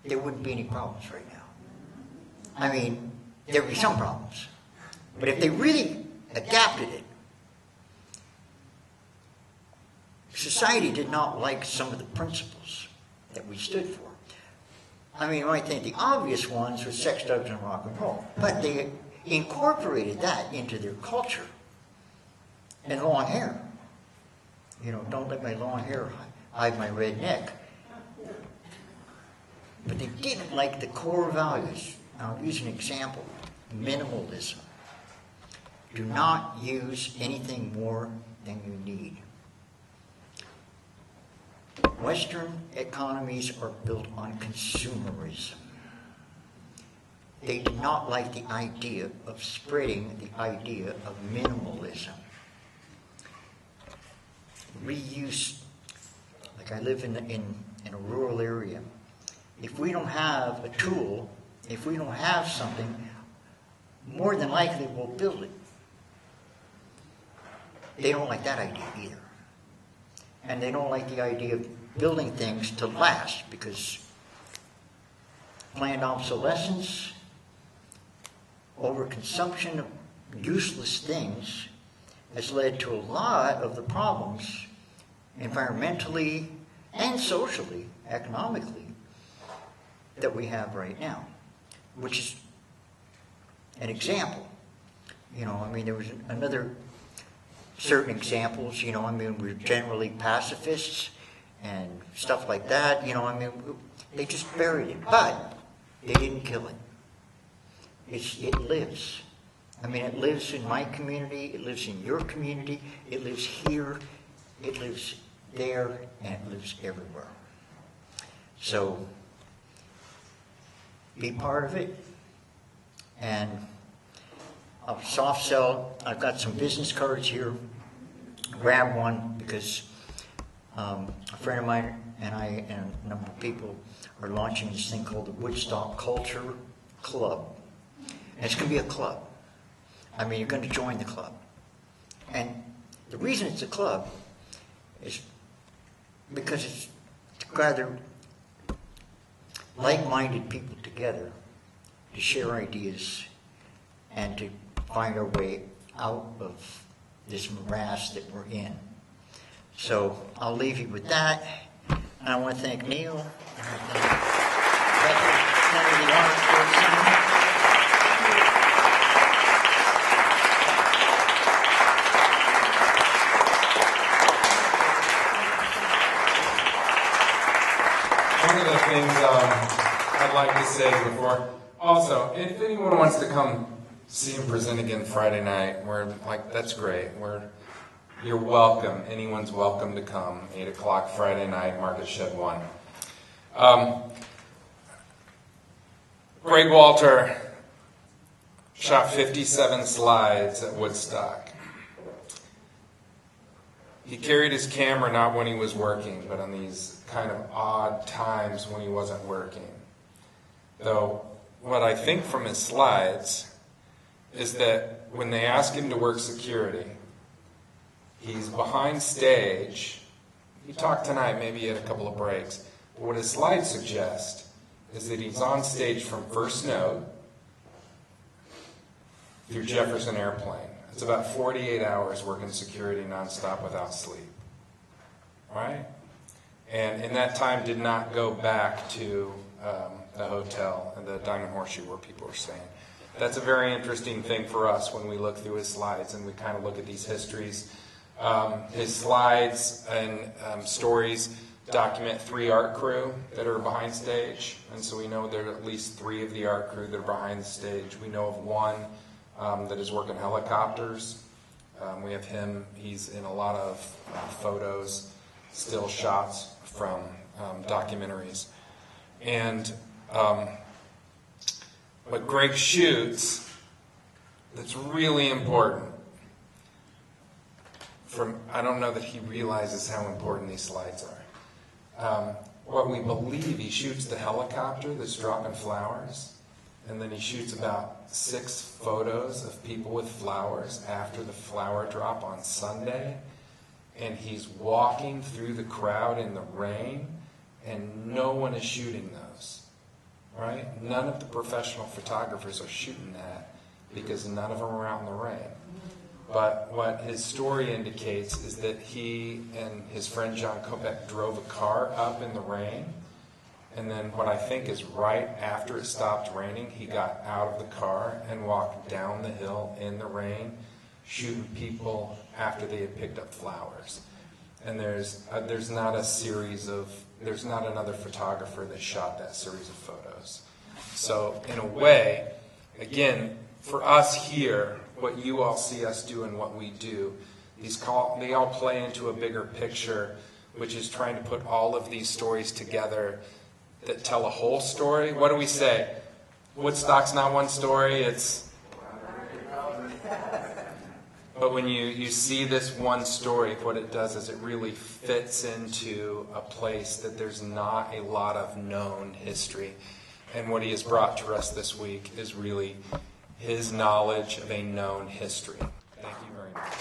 there wouldn't be any problems right now. I mean, there would be some problems. But if they really adapted it, society did not like some of the principles that we stood for. I mean, you might think the obvious ones were sex, drugs, and rock and roll. But they incorporated that into their culture. And long hair. Don't let my long hair hide my red neck. But they didn't like the core values. I'll use an example. Minimalism. Do not use anything more than you need. Western economies are built on consumerism. They did not like the idea of spreading the idea of minimalism. Reuse, like I live in a rural area. If we don't have a tool, if we don't have something, more than likely we'll build it. They don't like that idea either. And they don't like the idea of building things to last, because planned obsolescence, overconsumption of useless things has led to a lot of the problems environmentally and socially, economically, that we have right now, which is an example. There was another certain examples, we're generally pacifists and stuff like that, they just buried it, but they didn't kill it. It lives. It lives in my community, it lives in your community, it lives here, it lives there, and it lives everywhere. So, be part of it, and I'll soft sell. I've got some business cards here. Grab one, because a friend of mine and I and a number of people are launching this thing called the Woodstock Culture Club. And it's going to be a club. You're going to join the club. And the reason it's a club is because it's to gather like-minded people together to share ideas and to find our way out of this morass that we're in. So I'll leave you with that. And I want to thank Neil. And I thank Senator Lawrence for one of the things I'd like to say before. Also, if anyone wants to come see him present again Friday night, that's great. You're welcome. Anyone's welcome to come. 8 o'clock Friday night, Market Shed 1. Greg Walter shot 57 slides at Woodstock. He carried his camera not when he was working, but on these kind of odd times when he wasn't working. Though, what I think from his slides is that when they ask him to work security, he's behind stage. He talked tonight, maybe he had a couple of breaks. But what his slides suggest is that he's on stage from first note through Jefferson Airplane. It's about 48 hours working security nonstop without sleep. Right? And in that time did not go back to the hotel and the Diamond Horseshoe where people were staying. That's a very interesting thing for us when we look through his slides and we kind of look at these histories. His slides and stories document 3 art crew that are behind stage, and so we know there are at least 3 of the art crew that are behind the stage. We know of one that is working helicopters. We have him. He's in a lot of photos, still shots from documentaries. And what Greg shoots that's really important, I don't know that he realizes how important these slides are. What we believe, he shoots the helicopter that's dropping flowers, and then he shoots about 6 photos of people with flowers after the flower drop on Sunday, and he's walking through the crowd in the rain, and no one is shooting those, right? None of the professional photographers are shooting that because none of them are out in the rain. But what his story indicates is that he and his friend John Kopek drove a car up in the rain, and then what I think is right after it stopped raining, he got out of the car and walked down the hill in the rain, shooting people after they had picked up flowers. And there's not another photographer that shot that series of photos. So in a way, again, for us here, what you all see us do and what we do, they all play into a bigger picture, which is trying to put all of these stories together that tell a whole story. What do we say? Woodstock's not one story, it's... But when you see this one story, what it does is it really fits into a place that there's not a lot of known history. And what he has brought to us this week is really his knowledge of a known history. Thank you very much.